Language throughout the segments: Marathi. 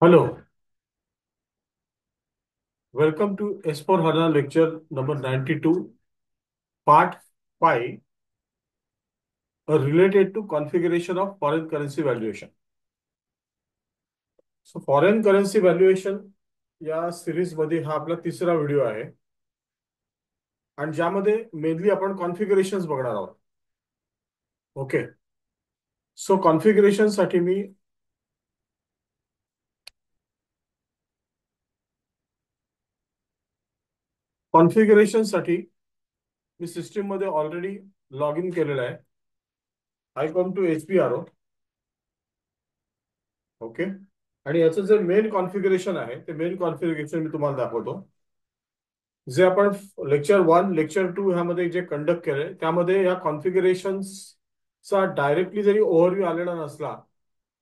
Hello, welcome to S4HANA lecture number 92, part 5, related to configuration of foreign currency valuation. So, foreign currency valuation या सिरीज मध्ये हा आपला तिसरा व्हिडिओ आहे आणि ज्यामध्ये मेनली आपण कॉन्फिगरेशन्स बघणार आहोत. ओके, सो कॉन्फिगरेशन साठी मी सिस्टीम मध्ये ऑलरेडी लॉग इन केलेलं आहे. I come to HPRO. Okay, आणि याचं जे मेन कॉन्फिगरेशन आहे ते मेन कॉन्फिगरेशन मी तुम्हाला दाखवतो. जे आपण लेक्चर 1 लेक्चर 2 ह्यामध्ये जे कंडक्ट केले त्यामध्ये या कॉन्फिगरेशनचा डायरेक्टली जरी ओव्हरव्ह्यू आलेला नसला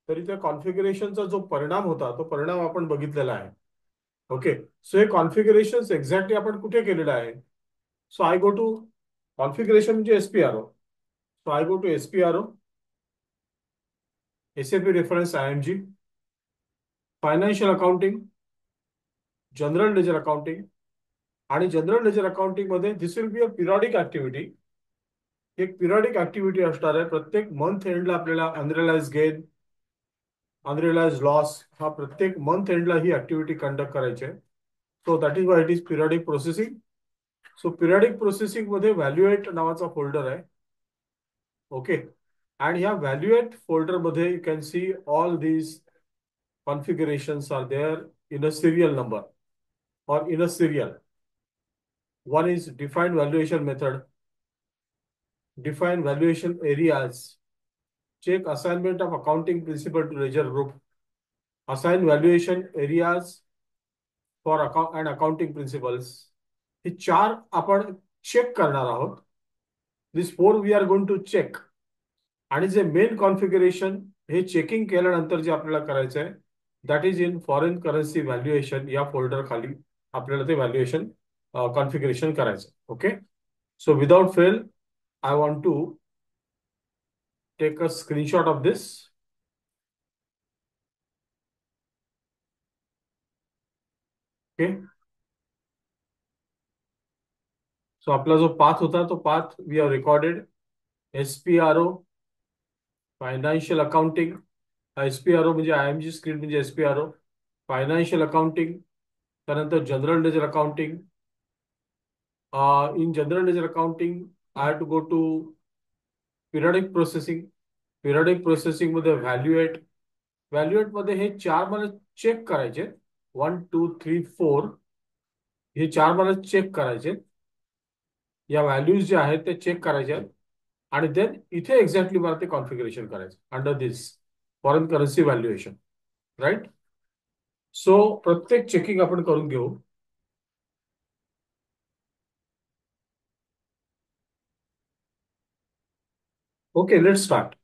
तरी त्या कॉन्फिगरेशनचा जो परिणाम होता तो परिणाम आपण बघितलेला आहे. ओके, सो हे कॉन्फिगरेशन एक्झॅक्टली आपण कुठे केलेलं आहे. So I go to configuration म्हणजे SPRO. So I go to SPRO, SAP reference IMG, financial accounting, general ledger accounting. आणि जनरल लेजर अकाउंटिंग मध्ये this will be a periodic activity. एक पिरियडिक ऍक्टिव्हिटी असणार आहे. प्रत्येक मंथ एंडला आपल्याला अनरिअलाइज गेन, अनरिअलाइज लॉस हा प्रत्येक मंथ एंडला ही ऍक्टिव्हिटी कंडक्ट करायची आहे. So that is why it is periodic processing. So periodic processing मध्ये व्हॅल्युएट नावाचा फोल्डर आहे. ओके, आणि ह्या व्हॅल्युएट फोल्डर मध्ये you can see all these configurations are there in a serial number or in a serial. One is defined valuation method, define valuation areas, check assignment of accounting principle to ledger group, assign valuation areas for account and accounting principles. हे चार आपण चेक करणार आहोत. This for we are going to check. आणि जे मेन कॉन्फिगरेशन हे चेकिंग केल्यानंतर जे आपल्याला करायचं आहे that is in foreign currency valuation या फोल्डर खाली आपल्याला ते व्हॅल्युएशन कॉन्फिगरेशन करायचं. Okay, so without fail I want to take a screenshot of this. Okay. So आपला जो पाथ होता तो path we have recorded. SPRO, financial accounting. SPRO म्हणजे IMG स्क्रीन म्हणजे SPRO, फायनान्शियल अकाउंटिंग, त्यानंतर general ledger accounting. In general ledger accounting I have to go to periodic processing. Periodic processing मध्ये व्हॅल्युएट. व्हॅल्युएट मध्ये हे चार मला चेक करायचे. 1 2 3 4 हे चार मला चेक करायचे. या व्हॅल्यूज जे आहेत ते चेक करायचे आहेत आणि देन इथे एक्झॅक्टली मला ते कॉन्फिगरेशन करायचं under this foreign currency valuation. Right, so प्रत्येक चेकिंग आपण करून घेऊ. Okay, let start.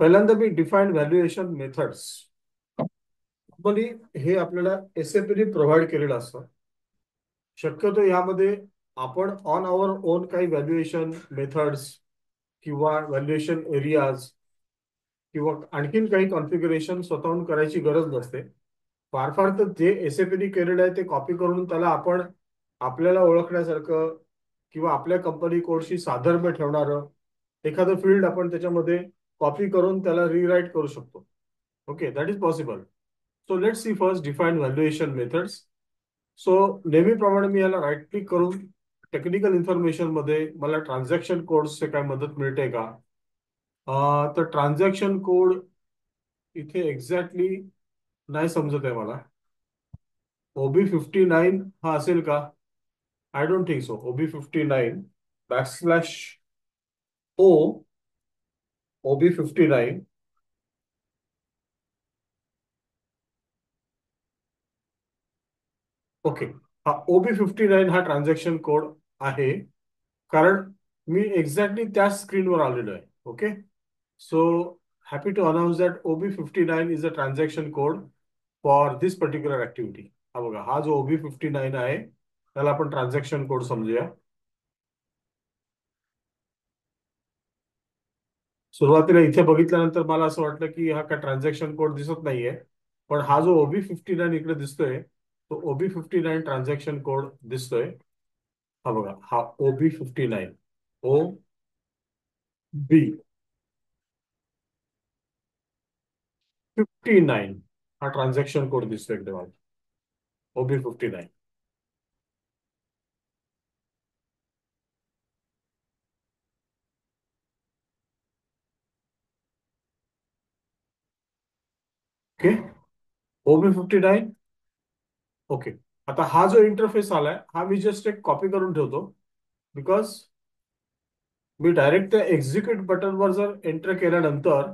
पहिल्यांदा मी डिफाईन व्हॅल्युएशन मेथड्स. नॉर्मली हे आपल्याला SAP ने प्रोव्हाइड केलेलं असतं. शक्यतो यामध्ये आपण ऑन आवर ओन काही व्हॅल्युएशन मेथड्स किंवा व्हॅल्युएशन एरियाज किंवा आणखीन काही कॉन्फिगरेशन स्वतःहून करायची गरज नसते. फार फार तर जे SAP केलेलं आहे ते कॉपी करून त्याला आपण आपल्याला ओळखण्यासारखं किंवा आपल्या कंपनी कोडशी साधर्म्य ठेवणारं एखादं फील्ड आपण त्याच्यामध्ये कॉपी करून त्याला रिराईट करू शकतो. Okay, that is possible. So let's see first define valuation methods. So नेहमीप्रमाणे मी याला राईट क्लिक करून टेक्निकल इन्फॉर्मेशन मध्ये मला ट्रान्झॅक्शन कोड्सचे काय मदत मिळते का. तर ट्रान्झॅक्शन कोड इथे एक्झॅक्टली नाही समजत आहे मला. OB59 हा असेल का. I don't think so. OB59 backslash O OB59. Okay, हा OB59 हा ट्रान्झॅक्शन कोड आहे कारण मी एक्झॅक्टली त्या स्क्रीनवर आलेलो आहे. Okay, so happy to announce that OB59 is a transaction code for this particular activity. हा बघा, हा जो OB59 आहे त्याला आपण ट्रान्झॅक्शन कोड समजूया. सुरुवातीला इथे बघितल्यानंतर मला असं वाटलं की हा काय ट्रान्झॅक्शन कोड दिसत नाहीये, पण हा जो OB59 इकडे दिसतोय, तो OB59 ट्रान्झॅक्शन कोड दिसतोय. हा बघा, हा OB59, OB59 हा ट्रान्झॅक्शन कोड दिसतोय इकडे मला. OB59. Okay, OB59. ओके. आता हा जो इंटरफेस आलाय, हा मी जस्ट एक कॉपी करून ठेवतो, बिकॉज मी डायरेक्ट त्या एक्झिक्यूट बटनवर जर एंटर केल्यानंतर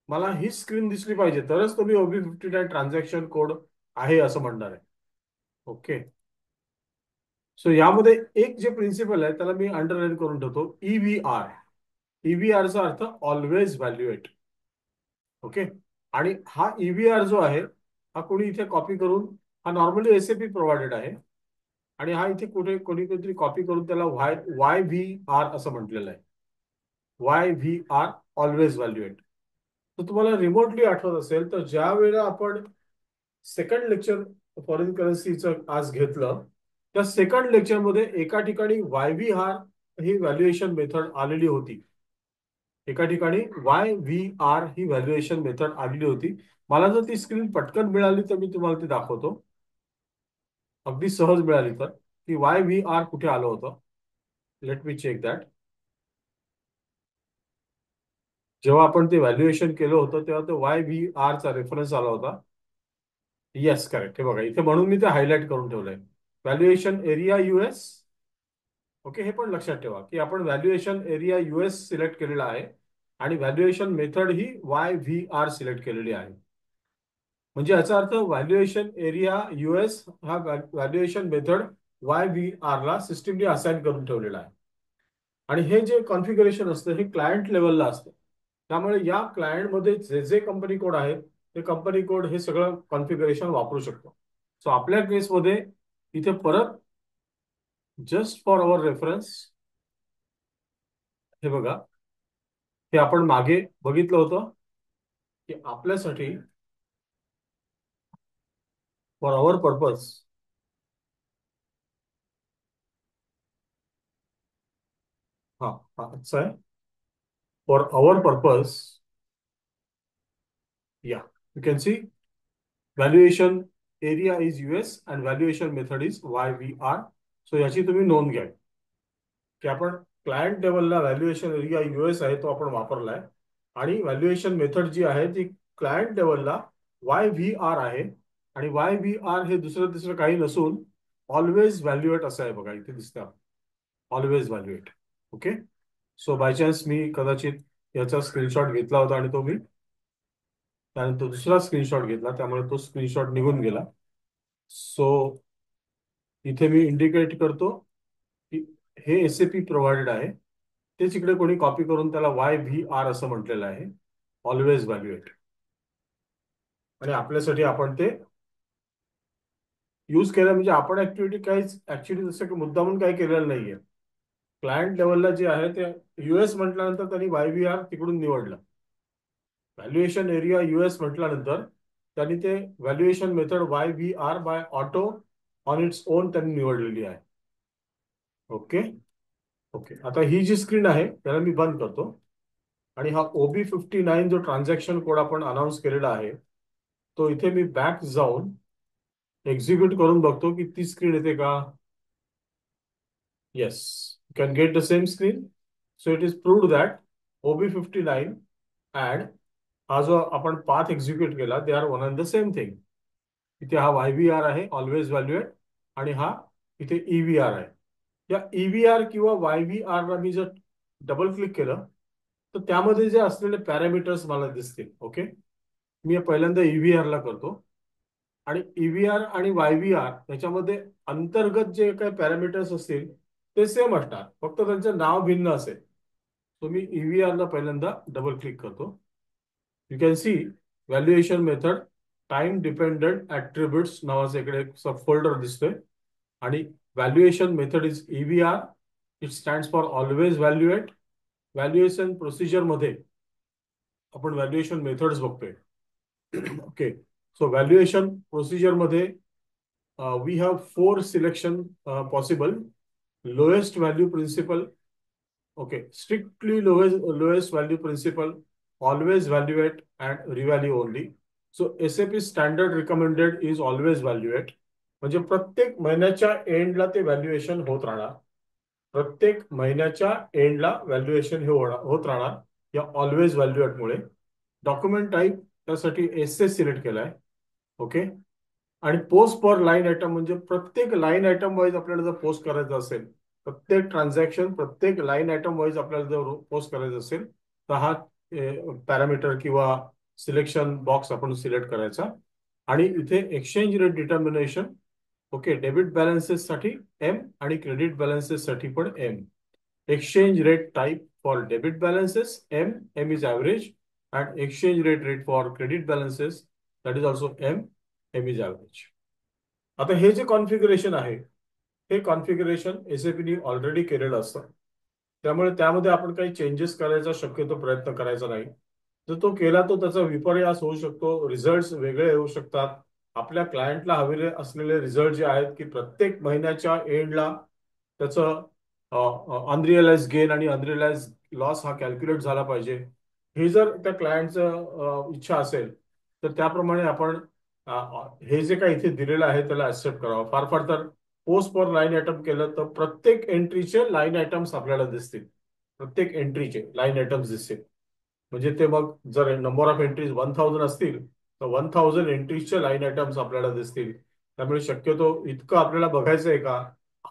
मला ही स्क्रीन दिसली पाहिजे, तरच तुम्ही OB59 ट्रान्झॅक्शन कोड आहे असं म्हणणार आहे. ओके. सो यामध्ये एक जे प्रिन्सिपल आहे त्याला मी अंडरलाईन करून ठेवतो, EVR. EVRचा अर्थ ऑलवेज व्हॅल्युएट. ओके. आणि हा EVR जो आहे, हा कोणी इथे कॉपी करून, हा नॉर्मली SAP प्रोव्हाइडेड आहे, आणि हा इथे कुठे कोणीतरी कॉपी करून त्याला YVR असं म्हटलेलं आहे. YVR, always valuate. तर तुम्हाला रिमोटली आठवत असेल तर ज्या वेळेला आपण सेकंड लेक्चर फॉरेन करन्सीचं आज घेतलं, त्या सेकंड लेक्चरमध्ये एका ठिकाणी YVR ही व्हॅल्युएशन मेथड आलेली होती. एका ठिकाणी YVR ही व्हॅल्युएशन मेथड आलेली होती. मला जर ती स्क्रीन पटकन मिळाली तर मी तुम्हाला ती दाखवतो, अगदी सहज मिळाली तर, की YVR कुठे आलं होतं. Let me check that. जेव्हा आपण ते व्हॅल्युएशन केलं होतं तेव्हा तो YVR चा रेफरन्स आला होता. Yes, correct. हे बघा इथे, म्हणून मी ते हायलाइट करून ठेवलंय. Valuation area US. ओके, हे पण लक्षात ठेवा की आपण व्हॅल्युएशन एरिया US सिलेक्ट केलेला आहे, आणि व्हॅल्युएशन मेथड ही YVR सिलेक्ट केलेली आहे. म्हणजे याचा अर्थ व्हॅल्युएशन एरिया US हा व्हॅल्युएशन मेथड YVR ला सिस्टीमने असाइन करून ठेवलेला आहे. आणि हे जे कॉन्फिगरेशन असतं हे क्लायंट लेवलला असतं. त्यामुळे या क्लायंटमध्ये जे जे कंपनी कोड आहेत ते कंपनी कोड हे सगळं कॉन्फिगरेशन वापरू शकतो. सो आपल्या केसमध्ये इथे परत जस्ट फॉर अवर रेफरन्स, हे बघा, हे आपण मागे बघितलं होतं की आपल्यासाठी फॉर अवर पर्पज, हा हा अच्छा आहे, फॉर अवर पर्पज, या you can see valuation area is US and valuation method is YVR. So याची तुम्ही नोंद घ्या की आपण क्लायंट लेवलला व्हॅल्युएशन एरिया US आहे तो आपण वापरलाय, आणि व्हॅल्युएशन मेथड जी आहे ती क्लायंट लेवलला YVR आहे. आणि YVR हे दुसरं तिसरं काही नसून ऑलवेज व्हॅल्युएट असं आहे. बघा इथे दिसतं, always valuate. Okay. So by chance मी कदाचित याचा स्क्रीनशॉट घेतला होता आणि तो मी त्यानंतर दुसरा स्क्रीनशॉट घेतला, त्यामुळे तो स्क्रीनशॉट निघून गेला. सो इथे मी इंडिकेट करतो की हे SAP प्रोव्हाइडेड आहे, तेच इकडे कोणी कॉपी करून त्याला YVR असं म्हटलेलं आहे, ऑलवेज व्हॅल्युएट. आणि आपल्यासाठी आपण ते यूज केलं, म्हणजे आपण ऍक्टिव्हिटी काहीच ऍक्च्युली जसं की मुद्दामून काही केलेलं नाहीये. क्लायंट लेवलला जे आहे ते US म्हटल्यानंतर त्यांनी YVR तिकडून निवडलं. व्हॅल्युएशन एरिया US म्हटल्यानंतर त्यांनी ते valuation method YVR by auto on its own त्यांनी निवडलेली आहे. ओके. ओके, आता ही जी स्क्रीन आहे त्याला मी बंद करतो, आणि हा OB59 जो ट्रान्झॅक्शन कोड आपण अनाऊन्स केलेला आहे तो इथे मी बॅक जाऊन एक्झिक्यूट करून बघतो की ती स्क्रीन येते का. Yes, you can get the same screen. So it is proved that OB59 and हा जो आपण पाथ एक्झिक्यूट केला they are one and the same thing. इथे हा YVR आहे, ऑलवेज व्हॅल्युएट, आणि हा इथे EVR आहे. या EVR किंवा YVR ला मी जर डबल क्लिक केलं तर त्यामध्ये जे असलेले पॅरामीटर्स मला दिसतील. ओके, मी पहिल्यांदा EVR ला करतो, आणि EVR आणि YVR याच्यामध्ये अंतर्गत जे काही पॅरामीटर्स असतील ते सेम असणार, फक्त त्यांचं नाव भिन्न असेल. तो मी EVR ला पहिल्यांदा डबल क्लिक करतो. You can see valuation method time dependent attributes नावाचं इकडे एक सब फोल्डर दिसतोय, आणि valuation method is EVR. It stands for always valuate. Valuation procedure मध्ये आपण व्हॅल्युएशन मेथड्स बघतोय. ओके, सो व्हॅल्युएशन प्रोसिजर मध्ये we have 4 selection possible. Lowest value principle, okay, strictly lowest value principle, always evaluate and revalue only. So SAP standard recommended is always evaluate. म्हणजे प्रत्येक महिन्याच्या एंडला ते व्हॅल्युएशन होत राहणार. प्रत्येक महिन्याच्या एंडला व्हॅल्युएशन हे होत राहणार या ऑलवेज व्हॅल्युएट मुळे. डॉक्युमेंट टाईप त्यासाठी एसएस सिलेक्ट केलाय. ओके, आणि पोस्ट पर लाईन आयटम म्हणजे प्रत्येक लाईन आयटम वाईज आपल्याला जर पोस्ट करायचं असेल, प्रत्येक ट्रान्झॅक्शन प्रत्येक लाईन आयटम वाईज आपल्याला जर पोस्ट करायचं असेल तर हा पॅरामीटर किंवा सिलेक्शन बॉक्स आपण सिलेक्ट करायचा. आणि इथे exchange rate determination, okay, debit balances साठी एम आणि क्रेडिट बॅलन्सेस साठी पण M. Exchange rate type for debit balances M, M is average, and exchange rate for credit balances that is also M, M is average. आता हे जे कॉन्फिगरेशन आहे हे कॉन्फिगरेशन एसएपीने ऑलरेडी केलेलं असतं. त्यामुळे त्यामध्ये आपण काही चेंजेस करायचा शक्यतो प्रयत्न करायचा नाही. जर तो केला तर त्याचा विपर्यास होऊ शकतो, रिझल्ट वेगळे येऊ शकतात. आपल्या क्लायंटला हवे असलेले रिझल्ट जे आहेत की प्रत्येक महिन्याच्या एंडला त्याचं अनरिअलाइज गेन आणि अनरिअलाइज लॉस हा कॅल्क्युलेट झाला पाहिजे. हे जर त्या क्लायंटचं इच्छा असेल तर त्याप्रमाणे आपण हे जे काही इथे दिलेलं आहे त्याला ऍक्सेप्ट करावं. फार फार तर पोस्ट पर लाईन आयटम केलं तर प्रत्येक एंट्रीचे लाईन आयटम्स आपल्याला दिसतील. प्रत्येक एंट्रीचे लाईन आयटम्स दिसतील. म्हणजे ते मग जर नंबर ऑफ एंट्रीज 1000 असतील तर 1000 एंट्रीजचे लाईन आयटम्स आपल्याला दिसतील. त्यामुळे शक्यतो इतकं आपल्याला बघायचं आहे का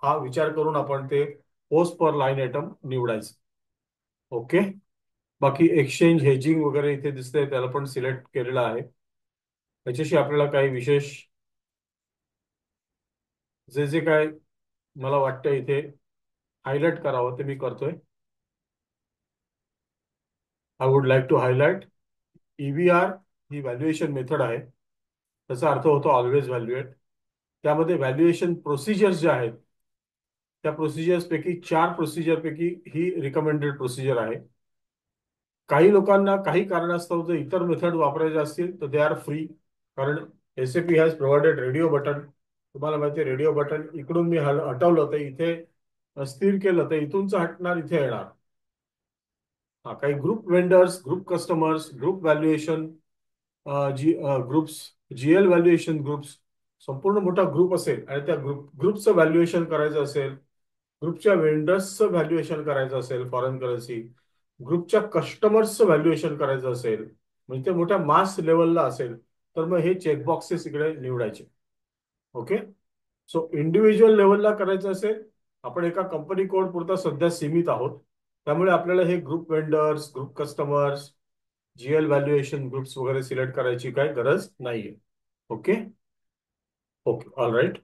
हा विचार करून आपण ते पोस्ट पर लाईन आयटम निवडायचं. ओके, बाकी एक्सचेंज हेजिंग वगैरे इथे दिसतंय त्याला पण सिलेक्ट केलेलं आहे. त्याच्याशी आपल्याला काही विशेष जे जे काय मला वाटतं इथे हायलाइट करावं ते मी करतोय. I would like to highlight EVR ही व्हॅल्युएशन मेथड आहे. त्याचा अर्थ होतो ऑलवेज व्हॅल्युएट. त्यामध्ये व्हॅल्युएशन प्रोसिजर्स ज्या आहेत त्या प्रोसिजर्स पैकी 4 प्रोसिजर पैकी ही रिकमेंडेड प्रोसिजर आहे. काही लोकांना काही कारणास्तव जर इतर मेथड वापरायचे असतील तर दे आर फ्री. कारण SAP has provided radio button. तुम्हाला माहिती आहे रेडिओ बटन इकडून मी हटवलं तर इथे स्थिर केलं तर इथूनच हटणार इथे येणार. हा, काही group vendors, group customers, group valuation, G groups, GL valuation groups, संपूर्ण मोठा ग्रुप असेल आणि त्या ग्रुपचं व्हॅल्युएशन करायचं असेल, ग्रुपच्या वेंडर्सचं व्हॅल्युएशन करायचं असेल फॉरेन करन्सी, ग्रुपच्या कस्टमर्सचं व्हॅल्युएशन करायचं असेल, म्हणजे ते मोठ्या मास लेवलला असेल तर मग हे चेकबॉक्सेस इकडे निवडायचे. ओके, सो इंडिव्हिज्युअल लेवलला करायचं असेल आपण एका कंपनी कोड पुरता सध्या सीमित आहोत. त्यामुळे आपल्याला हे group vendors, group customers, GL valuation groups वगैरे सिलेक्ट करायची काही गरज नाहीये. Okay, okay, all right.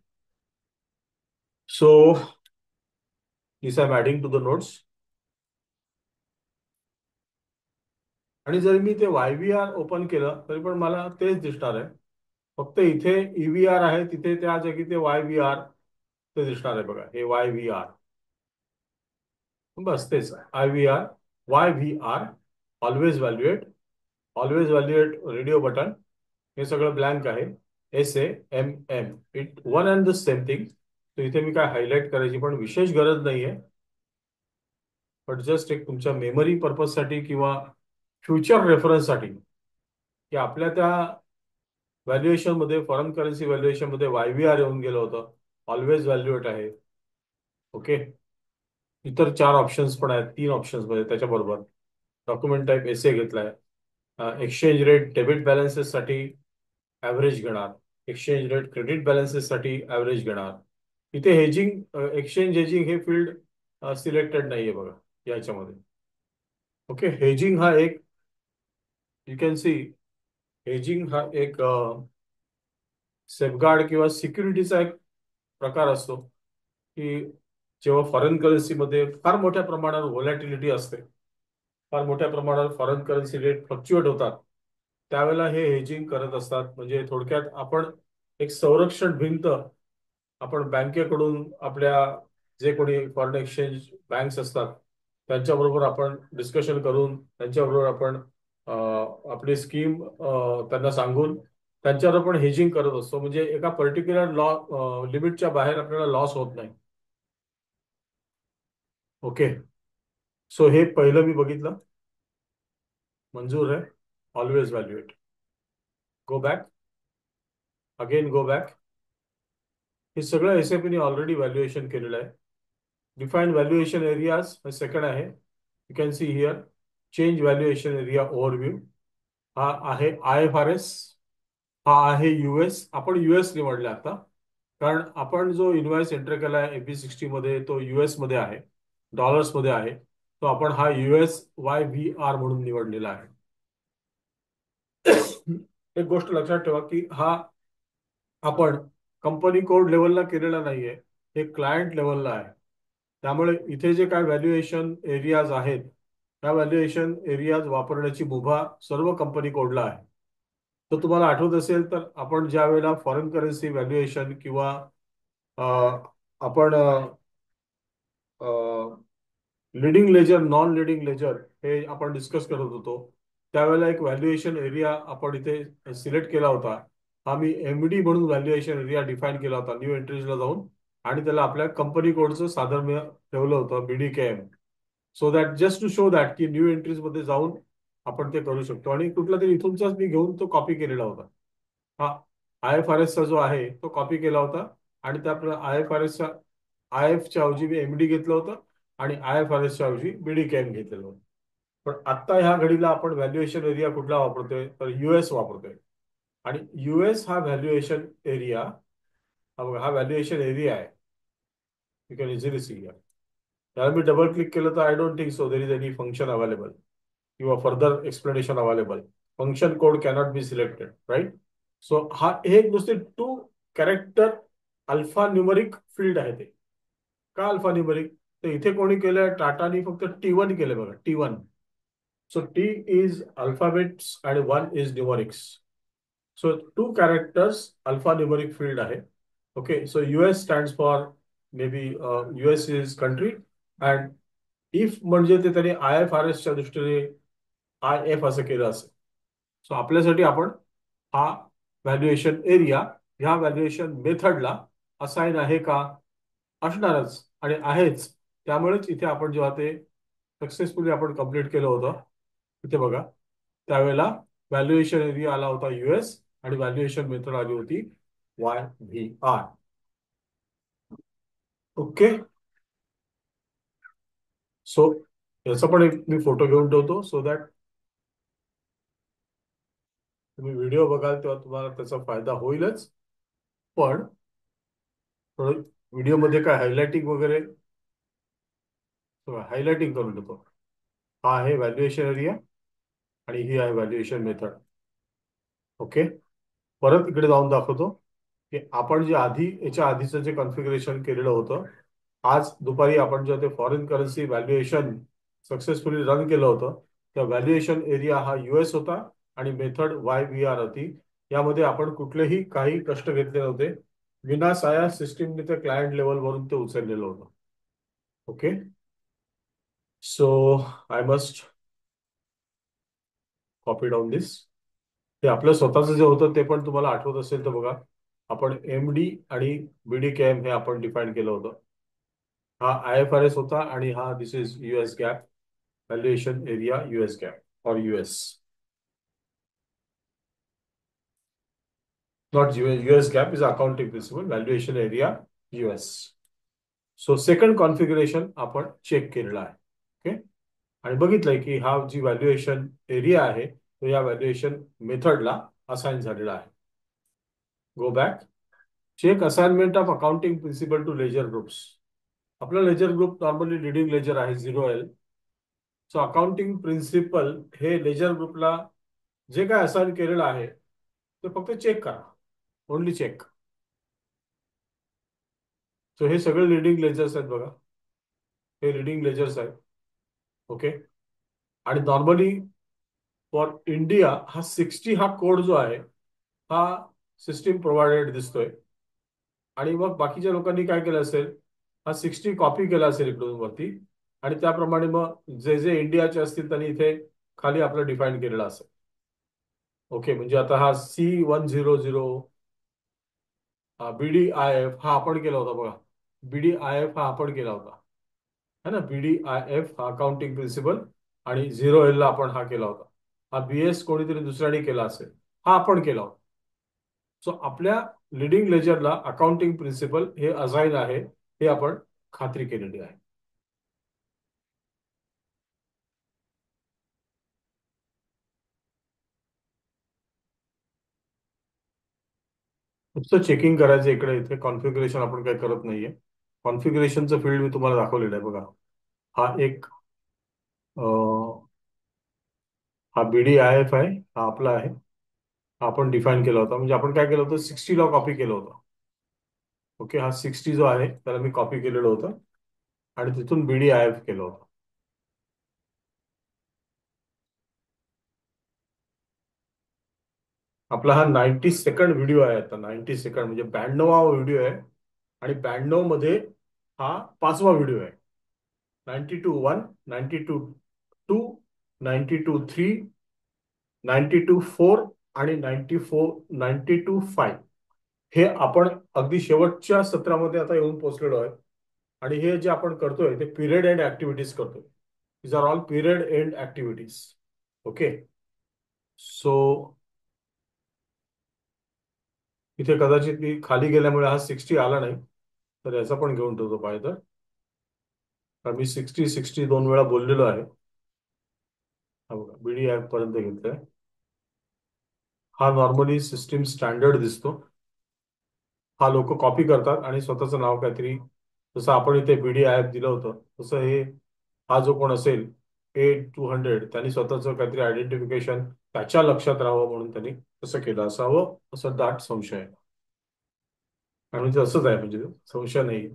So this I am adding to the notes. आणि जर मी ते YVR ओपन केलं तरी पण मला तेच दिसणार आहे. फक्त इथे EVR आहे तिथे त्या जागी ते YVR ते दिसणार आहे. बघा हे YVR, बस तेच IVR, YVR, always valuate radio button, हे सगळं ब्लँक आहे. SAMM, it one and the same thing. तर इथे मी काय हायलाइट करायची पण विशेष गरज नाहीये. बट जस्ट एक तुमच्या मेमरी पर्पजसाठी किंवा फ्युचर रेफरन्ससाठी की आपल्या त्या व्हॅल्युएशन मध्ये फॉरेन करन्सी व्हॅल्युएशन मध्ये YVR येऊन गेलं होतं. ऑलवेज व्हॅल्युएट आहे. ओके, इतर 4 ऑप्शन्स पण आहेत, 3 ऑप्शन्स मध्ये त्याच्याबरोबर. डॉक्युमेंट टाईप एसए घेतलाय. एक्सचेंज रेट डेबिट बॅलन्सेस साठी ॲव्हरेज घेणार. एक्सचेंज रेट क्रेडिट बॅलन्सेस साठी ॲव्हरेज घेणार. इथे हेजिंग, एक्सचेंज हेजिंग हे फील्ड सिलेक्टेड नाहीये बघा याच्यामध्ये. ओके, हेजिंग हा एक, यू कॅन सी, हेजिंग हा एक सेफगार्ड किंवा सिक्युरिटीचा एक प्रकार असतो की जेव्हा फॉरेन करन्सीमध्ये फार मोठ्या प्रमाणावर व्हॉलॅटिलिटी असते, फार मोठ्या प्रमाणावर फॉरेन करन्सी रेट फ्लक्च्युएट होतात, त्यावेळेला हे हेजिंग करत असतात. म्हणजे थोडक्यात आपण एक संरक्षण भिंत आपण बँकेकडून आपल्या जे कोणी फॉरेन एक्सचेंज बँक्स असतात त्यांच्याबरोबर आपण डिस्कशन करून त्यांच्याबरोबर आपण आपली स्कीम त्यांना सांगून त्यांच्यावर आपण हेजिंग करत असतो, म्हणजे एका पर्टिक्युलर लिमिटच्या बाहेर आपल्याला लॉस होत नाही. ओके. सो हे पहिलं मी बघितलं. मंजूर आहे. Always valuate. Go back. Again go back. हे सगळं एस-ए-पीने ऑलरेडी व्हॅल्युएशन केलेलं आहे. डिफाईन व्हॅल्युएशन एरियाज हे सेकंड आहे. You can see here change valuation area overview. हा आहे IFRS. हा आहे US. आपण US निवडला आता, कारण आपण जो इन्व्हॉइस एंटर केला आहे AP60 मध्ये तो US मध्ये आहे, डॉलर्स मध्ये आहे. तो आपण हा USYVR म्हणून निवडलेला आहे. एक गोष्ट लक्षात ठेवा की हा आपण कंपनी कोड लेवलला केलेला नाहीये, हे क्लायंट लेवलला आहे. त्यामुळे इथे जे काय व्हॅल्युएशन एरियाज आहेत त्या व्हॅल्युएशन एरियाज वापरण्याची मुभा सर्व कंपनी कोडला आहे. तर तुम्हाला आठवत असेल तर आपण ज्या वेळेला फॉरेन करन्सी व्हॅल्युएशन किंवा अ, आपण leading ledger, non leading ledger हे आपण डिस्कस करत होतो, त्यावेळेला एक व्हॅल्युएशन एरिया आपण इथे सिलेक्ट केला होता. हा मी MD म्हणून व्हॅल्युएशन एरिया डिफाईन केला होता न्यू एंट्रीजला जाऊन, आणि त्याला आपल्या कंपनी कोडचं साधर्म्य ठेवलं होतं BDKM. So that just to show that की न्यू एंट्रीज मध्ये जाऊन आपण ते करू शकतो. आणि कुठला तरी इथूनचाच मी घेऊन तो कॉपी केलेला होता. हा IFRS चा जो आहे तो कॉपी केला होता, आणि त्या IFRS च्या च्या ऐवजी मी MD घेतलं होतं, आणि IFRS च्या ऐवजी BDKM घेतलेलं होतं. पण आता ह्या घडीला आपण व्हॅल्युएशन एरिया कुठला वापरतोय तर US वापरतोय. आणि US हा व्हॅल्युएशन एरिया, हा बघा, हा व्हॅल्युएशन एरिया आहे. You can easily see. त्याला मी डबल क्लिक केलं तर I don't think so there is any function available किंवा further explanation available. Function code cannot be selected, right. So हा एक नुसते 2 कॅरेक्टर अल्फा न्यूमरिक फील्ड आहे. ते का अल्फा न्यूमरिक? तर इथे कोणी केलंय? टाटानी फक्त T1 केलंय बघा, T1. So T is alphabets आणि 1 is numerics. So 2 characters alpha numeric field आहे. Okay. So US stands for may be US is country, and if म्हणजे ते त्यांनी IFRS च्या दृष्टीने IF असं केलं असेल. सो आपल्यासाठी आपण हा व्हॅल्युएशन एरिया ह्या व्हॅल्युएशन मेथडला असाइन आहे का? असणारच आणि आहेच. त्यामुळेच इथे आपण जेव्हा ते सक्सेसफुली आपण कंप्लीट केलं होतं, इथे बघा, त्यावेळेला व्हॅल्युएशन एरिया आला होता US, आणि व्हॅल्युएशन मेथड आली होती YVR. ओके. सो याचा पण एक मी फोटो घेऊन ठेवतो, सो दॅट तुम्ही व्हिडिओ बघाल तेव्हा तुम्हाला त्याचा फायदा होईलच. पण थोडं व्हिडिओमध्ये काय हायलाइटिंग वगैरे, हायलाइटिंग करून देतो. हा आहे व्हॅल्युएशन एरिया, आणि ही आहे व्हॅल्युएशन मेथड. ओके. परत इकडे जाऊन दाखवतो की आपण जे आधी याच्या आधीचं जे कॉन्फिगरेशन केलेलं होतं, आज दुपारी आपण जेव्हा ते foreign currency valuation successfully run केलं होतं, त्या व्हॅल्युएशन एरिया हा US होता, आणि मेथड YVR होती. यामध्ये आपण कुठलेही काही कष्ट घेतले नव्हते. विनासाया सिस्टीमने ते क्लायंट लेवलवरून ते उचललेलं होतं. Okay. So I must copy down this. हे आपलं स्वतःचं जे होतं ते पण तुम्हाला आठवत असेल तर बघा, आपण MD आणि BDKM हे आपण डिफाईन केलं होतं. हा IFRS होता, आणि हा this is US GAAP, valuation area US GAAP और US, not US GAAP is accounting principle, valuation area US. So second configuration आपण चेक केलेला आहे. ओके. आणि बघितलंय की हा जी व्हॅल्युएशन एरिया आहे तो या व्हॅल्युएशन मेथडला असाइन झालेला आहे. Go back. Check assignment of accounting principle to ledger groups. आपला ledger group normally leading ledger आहे 0L. सो अकाउंटिंग प्रिन्सिपल हे लेजर ग्रुपला जे काय असाइन केलेलं आहे ते फक्त चेक करा. Only check. सो हे सगळे लिडिंग लेजर्स आहेत बघा, हे लिडिंग लेजर्स आहेत. ओके. आणि नॉर्मली फॉर इंडिया हा 60 हा कोड जो आहे हा सिस्टीम प्रोव्हायडेड दिसतोय. आणि मग बाकीच्या लोकांनी काय केलं असेल, हा 60 कॉपी केला असेल इकडून वरती, आणि त्याप्रमाणे मग जे जे इंडियाचे असतील त्यांनी इथे खाली आपलं डिफाईन केलेलं असेल. ओके, म्हणजे आता हा C100 BDIF हा आपण केला होता बघा. BDIF हा आपण केला होता है ना. BDIF हा अकाउंटिंग प्रिन्सिपल आणि 0L ला आपण हा केला होता. हा BS कोणीतरी दुसऱ्याने केला असेल, हा आपण केला होता. सो आपल्या लिडिंग लेजरला अकाउंटिंग प्रिन्सिपल हे असाइन आहे, हे आपण खात्री केलेली आहे. नुसतं चेकिंग करायचं इकडे, इथे कॉन्फिगरेशन आपण काही करत नाहीये. कॉन्फिगरेशनचं फील्ड मी तुम्हाला दाखवलेलं आहे बघा. हा एक हा BDIF आहे, हा आपला आहे. हा आपण डिफाईन केला होता. म्हणजे आपण काय केलं होतं, 60 ला कॉपी केलं होतं. ओके, हा 60 जो आहे त्याला मी कॉपी केलेलं होतं आणि तिथून BDIF केलं होतं. आपला हा 92nd व्हिडिओ आहे. आता 92nd म्हणजे 92वा व्हिडिओ आहे. आणि 92 मध्ये हा 5वा व्हिडिओ आहे. 92-1, 92-2, 92-3, 92-4 आणि 92-5 हे आपण अगदी शेवटच्या सत्रामध्ये आता येऊन पोहोचलेलो आहे. आणि हे जे आपण करतोय ते पिरियड एंड ऍक्टिव्हिटीज करतोय. These are all period end activities. Okay, so इथे कदाचित मी खाली गेल्यामुळे हा 60 आला नाही, तर याचा पण घेऊन ठेवतो पाहिजे तर. कारण मी 60 दोन वेळा बोललेलो आहे. हा बघा, BDIF पर्यंत घेतोय. हा नॉर्मली सिस्टीम स्टँडर्ड दिसतो. हा लोक कॉपी करतात आणि स्वतःचं नाव काहीतरी, जसं आपण इथे BDIF दिलं होतं तसं हे, हा जो कोण असेल A200 त्यांनी स्वतःचं काहीतरी आयडेंटिफिकेशन त्याच्या लक्षात राहावं म्हणून त्यांनी तसं केलं असावं, असं दाट संशय आहे. आणि म्हणजे असंच आहे, म्हणजे संशय नाही.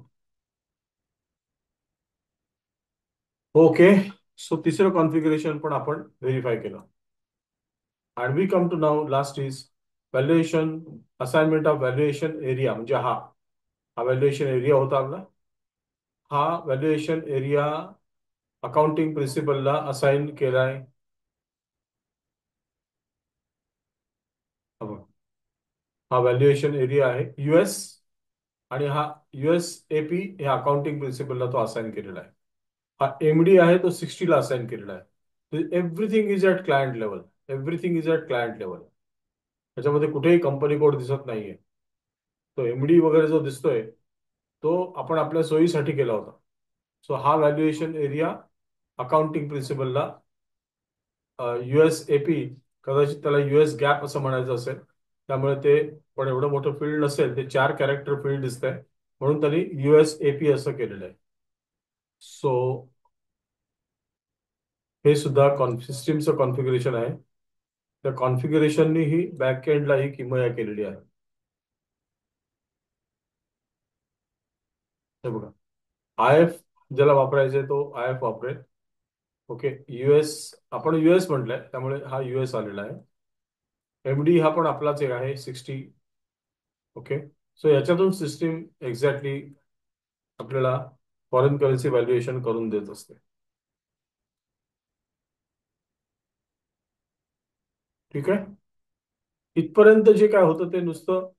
ओके, सो तिसरं कॉन्फिगरेशन पण आपण व्हेरीफाय केलं. And we come to now last is valuation, assignment of valuation area. म्हणजे हा हा व्हॅल्युएशन एरिया होता आपला. हा व्हॅल्युएशन एरिया अकाउंटिंग प्रिन्सिपलला असाइन केलाय. हा व्हॅल्युएशन एरिया आहे US, आणि हा USAP हे अकाउंटिंग प्रिन्सिपलला तो असाइन केलेला आहे. हा MD आहे तो 60 ला असाइन केलेला आहे. Everything is at client level. Everything is at client level. त्याच्यामध्ये कुठेही कंपनी कोड दिसत नाहीये. तो MD वगैरे जो दिसतोय तो आपण आपल्या सोयीसाठी केला होता. सो हा व्हॅल्युएशन एरिया अकाउंटिंग प्रिन्सिपलला USAP, कदाचित त्याला US गॅप असं म्हणायचं असेल, त्यामुळे ते पण एवढं मोठं फील्ड नसेल, ते 4 कॅरेक्टर फील्ड दिसत आहे म्हणून त्यांनी USAP असं केलेलं आहे. सो हे सुद्धा सिस्टीमचं कॉन्फिगरेशन आहे. त्या कॉन्फिगरेशननी ही बॅक एंडला ही किमया केलेली आहे. हे बघा, IF ज्याला वापरायचा आहे तो IF वापरेल. ओके, US आपण US म्हटलंय त्यामुळे हा US आलेला आहे. MD हा पण आपलाच एक आहे 60. ओके, सो याच्यातून सिस्टीम एक्झॅक्टली आपल्याला फॉरेन करन्सी व्हॅल्युएशन करून देत असते. ठीक आहे, इथपर्यंत जे काय होतं ते नुसतं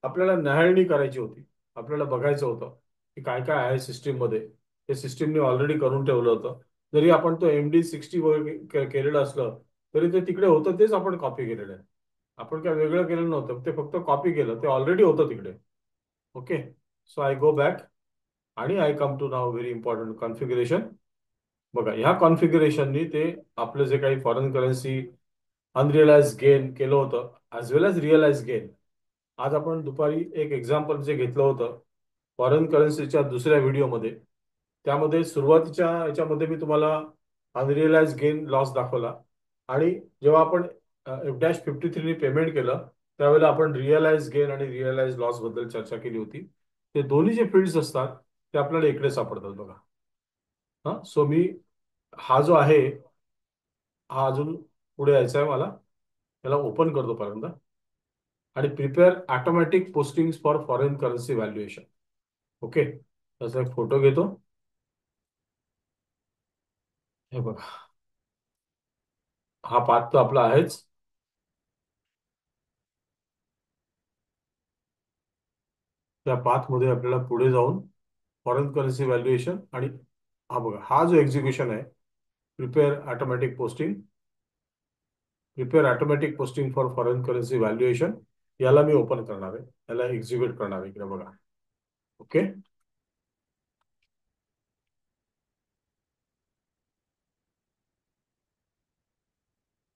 आपल्याला न्याहाळणी करायची होती. आपल्याला बघायचं होतं की काय काय आहे सिस्टीम मध्ये. ते सिस्टीमने ऑलरेडी करून ठेवलं होतं. जरी आपण तो MD 60 केलेलं असलं तरी ते तिकडे होतं, तेच आपण कॉपी केलेलं आहे. आपण काय वेगळं केलेलं नव्हतं, ते फक्त कॉपी केलं, ते ऑलरेडी होतं तिकडे. Okay, so I go back आणि I come to now very important configuration. बघा, ह्या कॉन्फिगरेशननी ते आपलं जे काही फॉरेन करन्सी अनरिअलाइज गेन केलं होतं ॲज वेल एज रिअलाइज गेन. आज आपण दुपारी एक एक्झाम्पल जे घेतलं होतं फॉरेन करन्सीच्या दुसऱ्या व्हिडिओमध्ये, त्यामध्ये सुरुवातीच्या याच्यामध्ये मी तुम्हाला अनरिअलाइज गेन लॉस दाखवला. आणि जेव्हा आपण F-53 पेमेंट केलं त्यावेळेला आपण रिअलाइज गेन आणि रिअलाइज लॉस बद्दल चर्चा केली होती. ते दोन्ही जे फील्ड्स असतात ते आपल्याला इकडे सापडतात बघा. हा, सो मी हा जो आहे हा अजून पुढे यायचा आहे मला. त्याला ओपन करतो पहिल्यांदा आणि prepare automatic posting for foreign currency valuation. Okay, त्याचा एक फोटो घेतो. हे बघा, हा पाथ तर आपला आहेच. त्या पाथमध्ये आपल्याला पुढे जाऊन फॉरेन करन्सी व्हॅल्युएशन आणि हा बघा, हा जो एक्झिक्युशन आहे, prepare automatic posting, prepare automatic posting for foreign currency valuation, याला मी ओपन करणार आहे, याला एक्झिक्यूट करणार आहे इकडे बघा. ओके,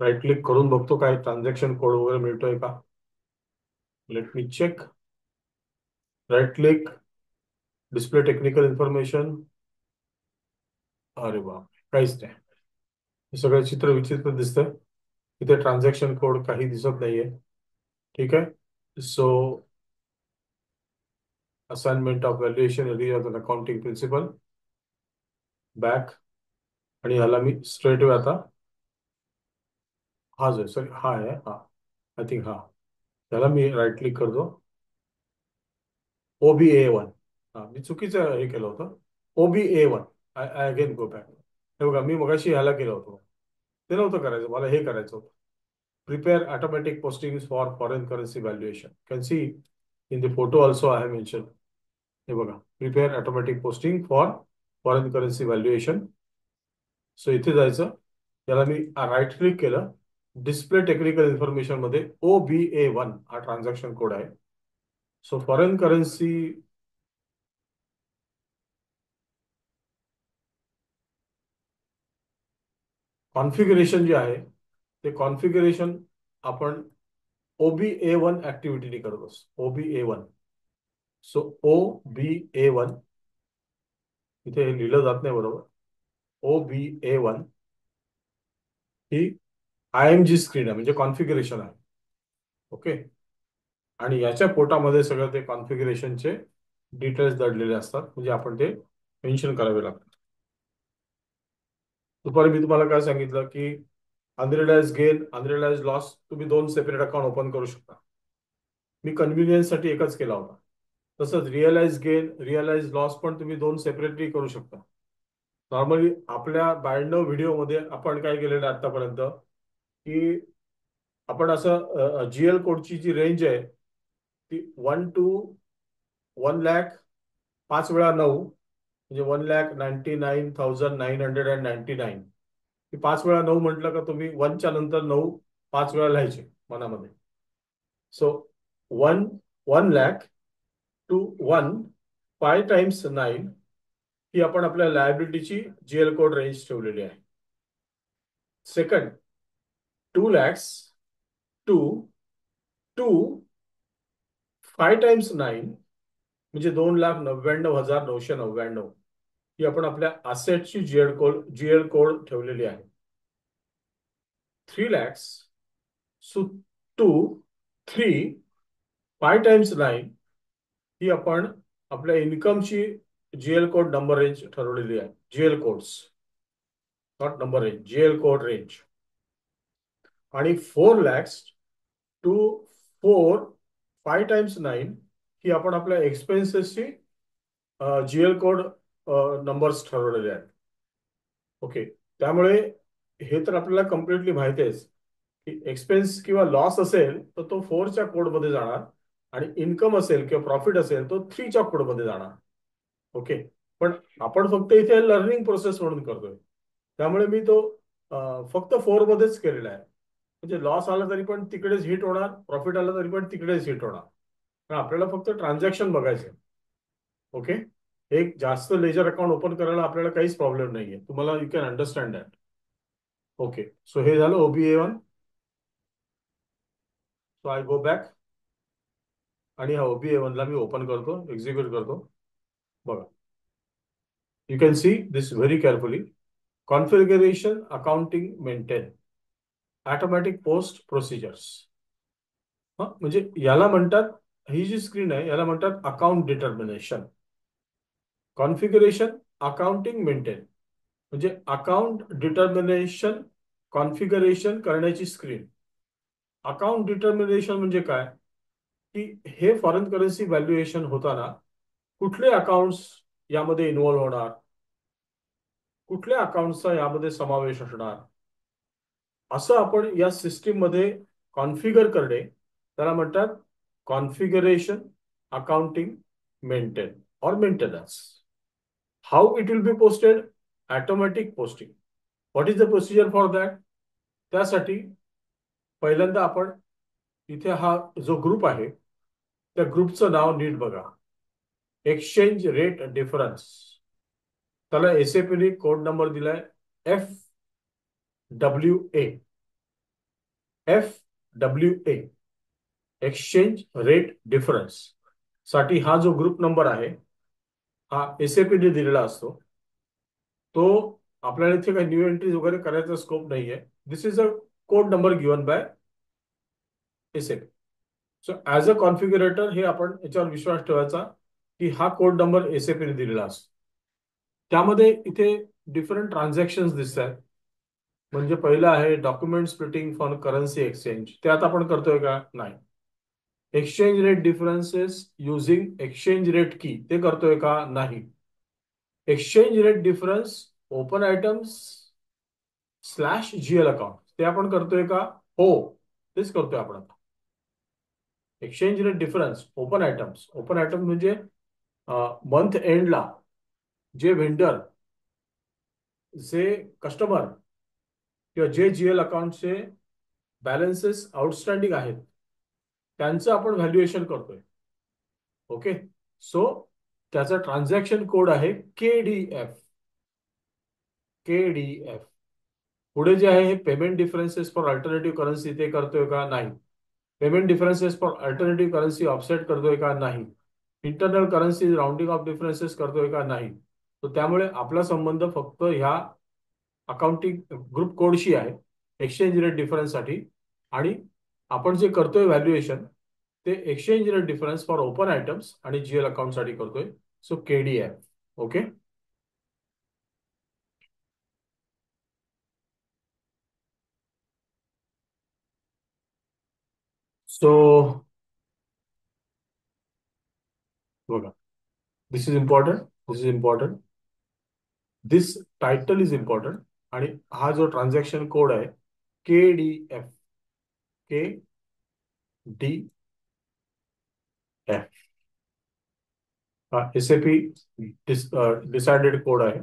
राईट क्लिक करून बघतो काय ट्रान्झॅक्शन कोड वगैरे मिळतोय का. Let me check. Right click, display technical information. अरे बाप, काहीच नाही. हे सगळं चित्र विचित्र दिसतंय. इथे ट्रान्झॅक्शन कोड काही दिसत नाहीये. ठीक आहे. So assignment of valuation accounting principle, back, आणि ह्याला मी स्ट्रेट वे आता, हा जो सॉरी हा आहे, हा आय थिंक, हा त्याला मी राईट क्लिक करतो. OBA1, हा मी चुकीचं हे केलं होतं. OBA1, I I again go back. हे बघा, मी मगाशी ह्याला केलं होतं, ते नव्हतं करायचं, मला हे करायचं होतं. Prepare automatic posting for foreign currency valuation. Can see in the photo also I have mention. हे बघा, prepare automatic posting for foreign currency valuation. So इथे जायचं, याला मी राईट क्लिक केलं. डिस्प्ले टेक्निकल इन्फॉर्मेशन मध्ये OBA1 हा ट्रान्झॅक्शन कोड आहे. सो फॉरेन करन्सी कॉन्फिगरेशन जे आहे, ते कॉन्फिगरेशन आपण OBA1 ऍक्टिव्हिटी करत असतो. OBA1. सो OBA1, इथे हे लिहिलं जात नाही बरोबर. OBA1 ही IMG स्क्रीन आहे, म्हणजे कॉन्फिगरेशन आहे. ओके, आणि याच्या पोटामध्ये सगळं ते कॉन्फिगरेशनचे डिटेल्स दडलेले असतात, म्हणजे आपण ते मेन्शन करावे लागतात. दुपारी मी तुम्हाला काय सांगितलं की अनरिअलाइज गेन, अनरिअलाइज लॉस तुम्ही दोन सेपरेट अकाउंट ओपन करू शकता. मी कन्व्हिनियन्स साठी एकच केला होता. तसंच रिअलाइज गेन, रिअलाइज लॉस पण तुम्ही दोन सेपरेटली करू शकता. नॉर्मली आपल्या 92 व्हिडिओमध्ये आपण काय केलेलं आहे आतापर्यंत, की आपण असं GL कोडची जी रेंज आहे ती 1 to 1 लाख, 5 वेळा 9, म्हणजे 1,99,999. की 5 वेळा 9 म्हटलं का तुम्ही वनच्या नंतर 9 5 वेळा लिहायचे मनामध्ये. सो 1 लाख to 1 5 times 9 ही आपण आपल्या लायबिलिटीची GL कोड रेंज ठेवलेली आहे. सेकंड, 2 lakhs टू 5 times 9 म्हणजे 2,99,999 ही आपण आपल्या असेटची GL कोड ठेवलेली आहे. 3 lakhs टू 5 times 9 ही आपण आपल्या इन्कमची GL कोड नंबर रेंज ठरवलेली आहे. GL codes, not number range, GL code range. आणि 4 lakhs टू 5 times 9 ही आपण आपल्या एक्सपेन्सेसची GL कोड नंबर्स ठरवलेले आहेत. ओके, त्यामुळे हे तर आपल्याला कम्प्लिटली माहिती आहे की एक्सपेन्स किंवा लॉस असेल तर तो 4च्या कोडमध्ये जाणार, आणि इन्कम असेल किंवा प्रॉफिट असेल तो 3च्या कोडमध्ये जाणार. ओके, पण आपण फक्त इथे लर्निंग प्रोसेस म्हणून करतोय, त्यामुळे मी तो फक्त 4मध्येच केलेला आहे. म्हणजे लॉस आला तरी पण तिकडेच हिट होणार, प्रॉफिट आला तरी पण तिकडेच हिट होणार. पण आपल्याला फक्त ट्रान्झॅक्शन बघायचं. ओके, एक जास्त लेजर अकाउंट ओपन करायला आपल्याला काहीच प्रॉब्लेम नाहीये, तुम्हाला you can understand that. Okay, so हे झालं OBA1. So I go back, आणि हा OBA1 ला मी ओपन करतो, एक्झिक्यूट करतो. बघा, you can see this very carefully. Configuration accounting maintain automatic post procedures. म्हणजे याला म्हणतात, ही जी स्क्रीन आहे याला म्हणतात account determination. Configuration accounting maintain म्हणजे अकाउंट डिटर्मिनेशन कॉन्फिगरेशन करण्याची स्क्रीन. अकाउंट डिटर्मिनेशन म्हणजे काय, की हे फॉरेन करन्सी व्हॅल्युएशन होताना कुठले अकाउंट्स यामध्ये इन्व्हॉल्व्ह होणार, कुठल्या अकाउंटचा यामध्ये समावेश असणार, असं आपण या सिस्टीम मध्ये कॉन्फिगर करणे, त्याला म्हणतात कॉन्फिगरेशन अकाउंटिंग मेंटेन और maintenance. How it will be posted? Automatic posting. What is the procedure for that? त्यासाठी पहिल्यांदा आपण इथे हा जो ग्रुप आहे त्या ग्रुपचं नाव नीट बघा. Exchange rate difference. त्याला एसएपीने कोड नंबर दिलाय FWA. FWA exchange rate difference साठी हा जो ग्रुप नंबर आहे हा एसएपीने दिलेला असतो. तो आपल्याला इथे काही न्यू एंट्रीज वगैरे करायचा स्कोप नाहीये. This is a code number given by SAP. So as a configurator हे आपण याच्यावर विश्वास ठेवायचा की हा कोड नंबर एसएपीने दिलेला असतो. त्यामध्ये इथे डिफरंट ट्रान्झॅक्शन दिसत आहेत. म्हणजे पहिलं आहे document splitting for currency exchange. ते आता आपण करतोय का? नाही. Exchange rate differences using exchange rate की ते करतोय का? नाही. Exchange rate difference open items slash GL account ते आपण करतोय का? हो, तेच करतोय आपण आता. Exchange rate difference open items. Open item म्हणजे मंथ एंडला जे व्हेंडर, जे कस्टमर किंवा जे जीएल अकाउंटचे बॅलन्सेस आउटस्टँडिंग आहेत त्यांचं आपण व्हॅल्युएशन करतोय. ओके. सो त्याचा ट्रान्झॅक्शन कोड आहे KDF. KDF. पुढे जे आहे हे payment differences for alternative currency ते करतोय का? नाही. Payment differences for alternative currency offset करतोय का? नाही. Internal currency rounding off differences करतोय का? नाही. तर त्यामुळे आपला संबंध फक्त ह्या अकाउंटिंग ग्रुप कोडशी आहे एक्सचेंज रेट डिफरन्स साठी. आणि आपण जे करतोय व्हॅल्युएशन ते exchange rate difference for open items आणि जीएल अकाउंट साठी करतोय. So KDF. ओके. सो बघा, this is important. This is important. This title is important. आणि हा जो ट्रान्झॅक्शन कोड आहे KDF. KDF हा SAP डिसाइडेड कोड आहे.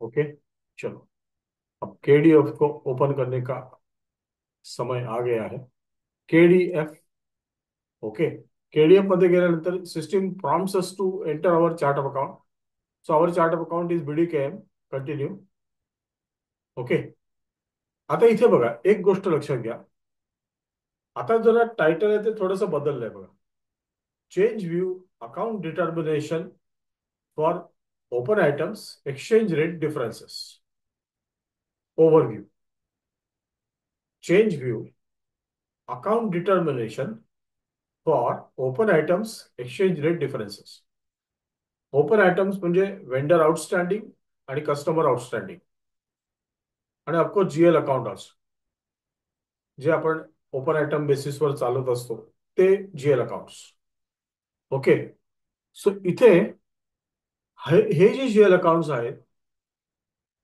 ओके. चलो, अब KDF को ओपन करने का समय आ गया है. KDF. ओके. KDF मध्ये गेल्यानंतर system prompts us to enter our chart of account. So our chart of account is BDKM. Continue. Okay. आता इथे बघा, एक गोष्ट लक्षात घ्या. आता जरा टायटल आहे ते थोडंसं बदललंय बघा. Change view account determination for open items exchange rate differences. Overview. Change view account determination for open items exchange rate differences. Open items म्हणजे वेंडर आउटस्टँडिंग आणि कस्टमर आउटस्टँडिंग आणि ऑफकोर्स जीएल अकाउंट असतो जे आपण ओपन आयटम बेसिसवर चालत असतो ते जीएल अकाउंट्स. ओके. सो इथे हे जे जीएल अकाउंट्स आहेत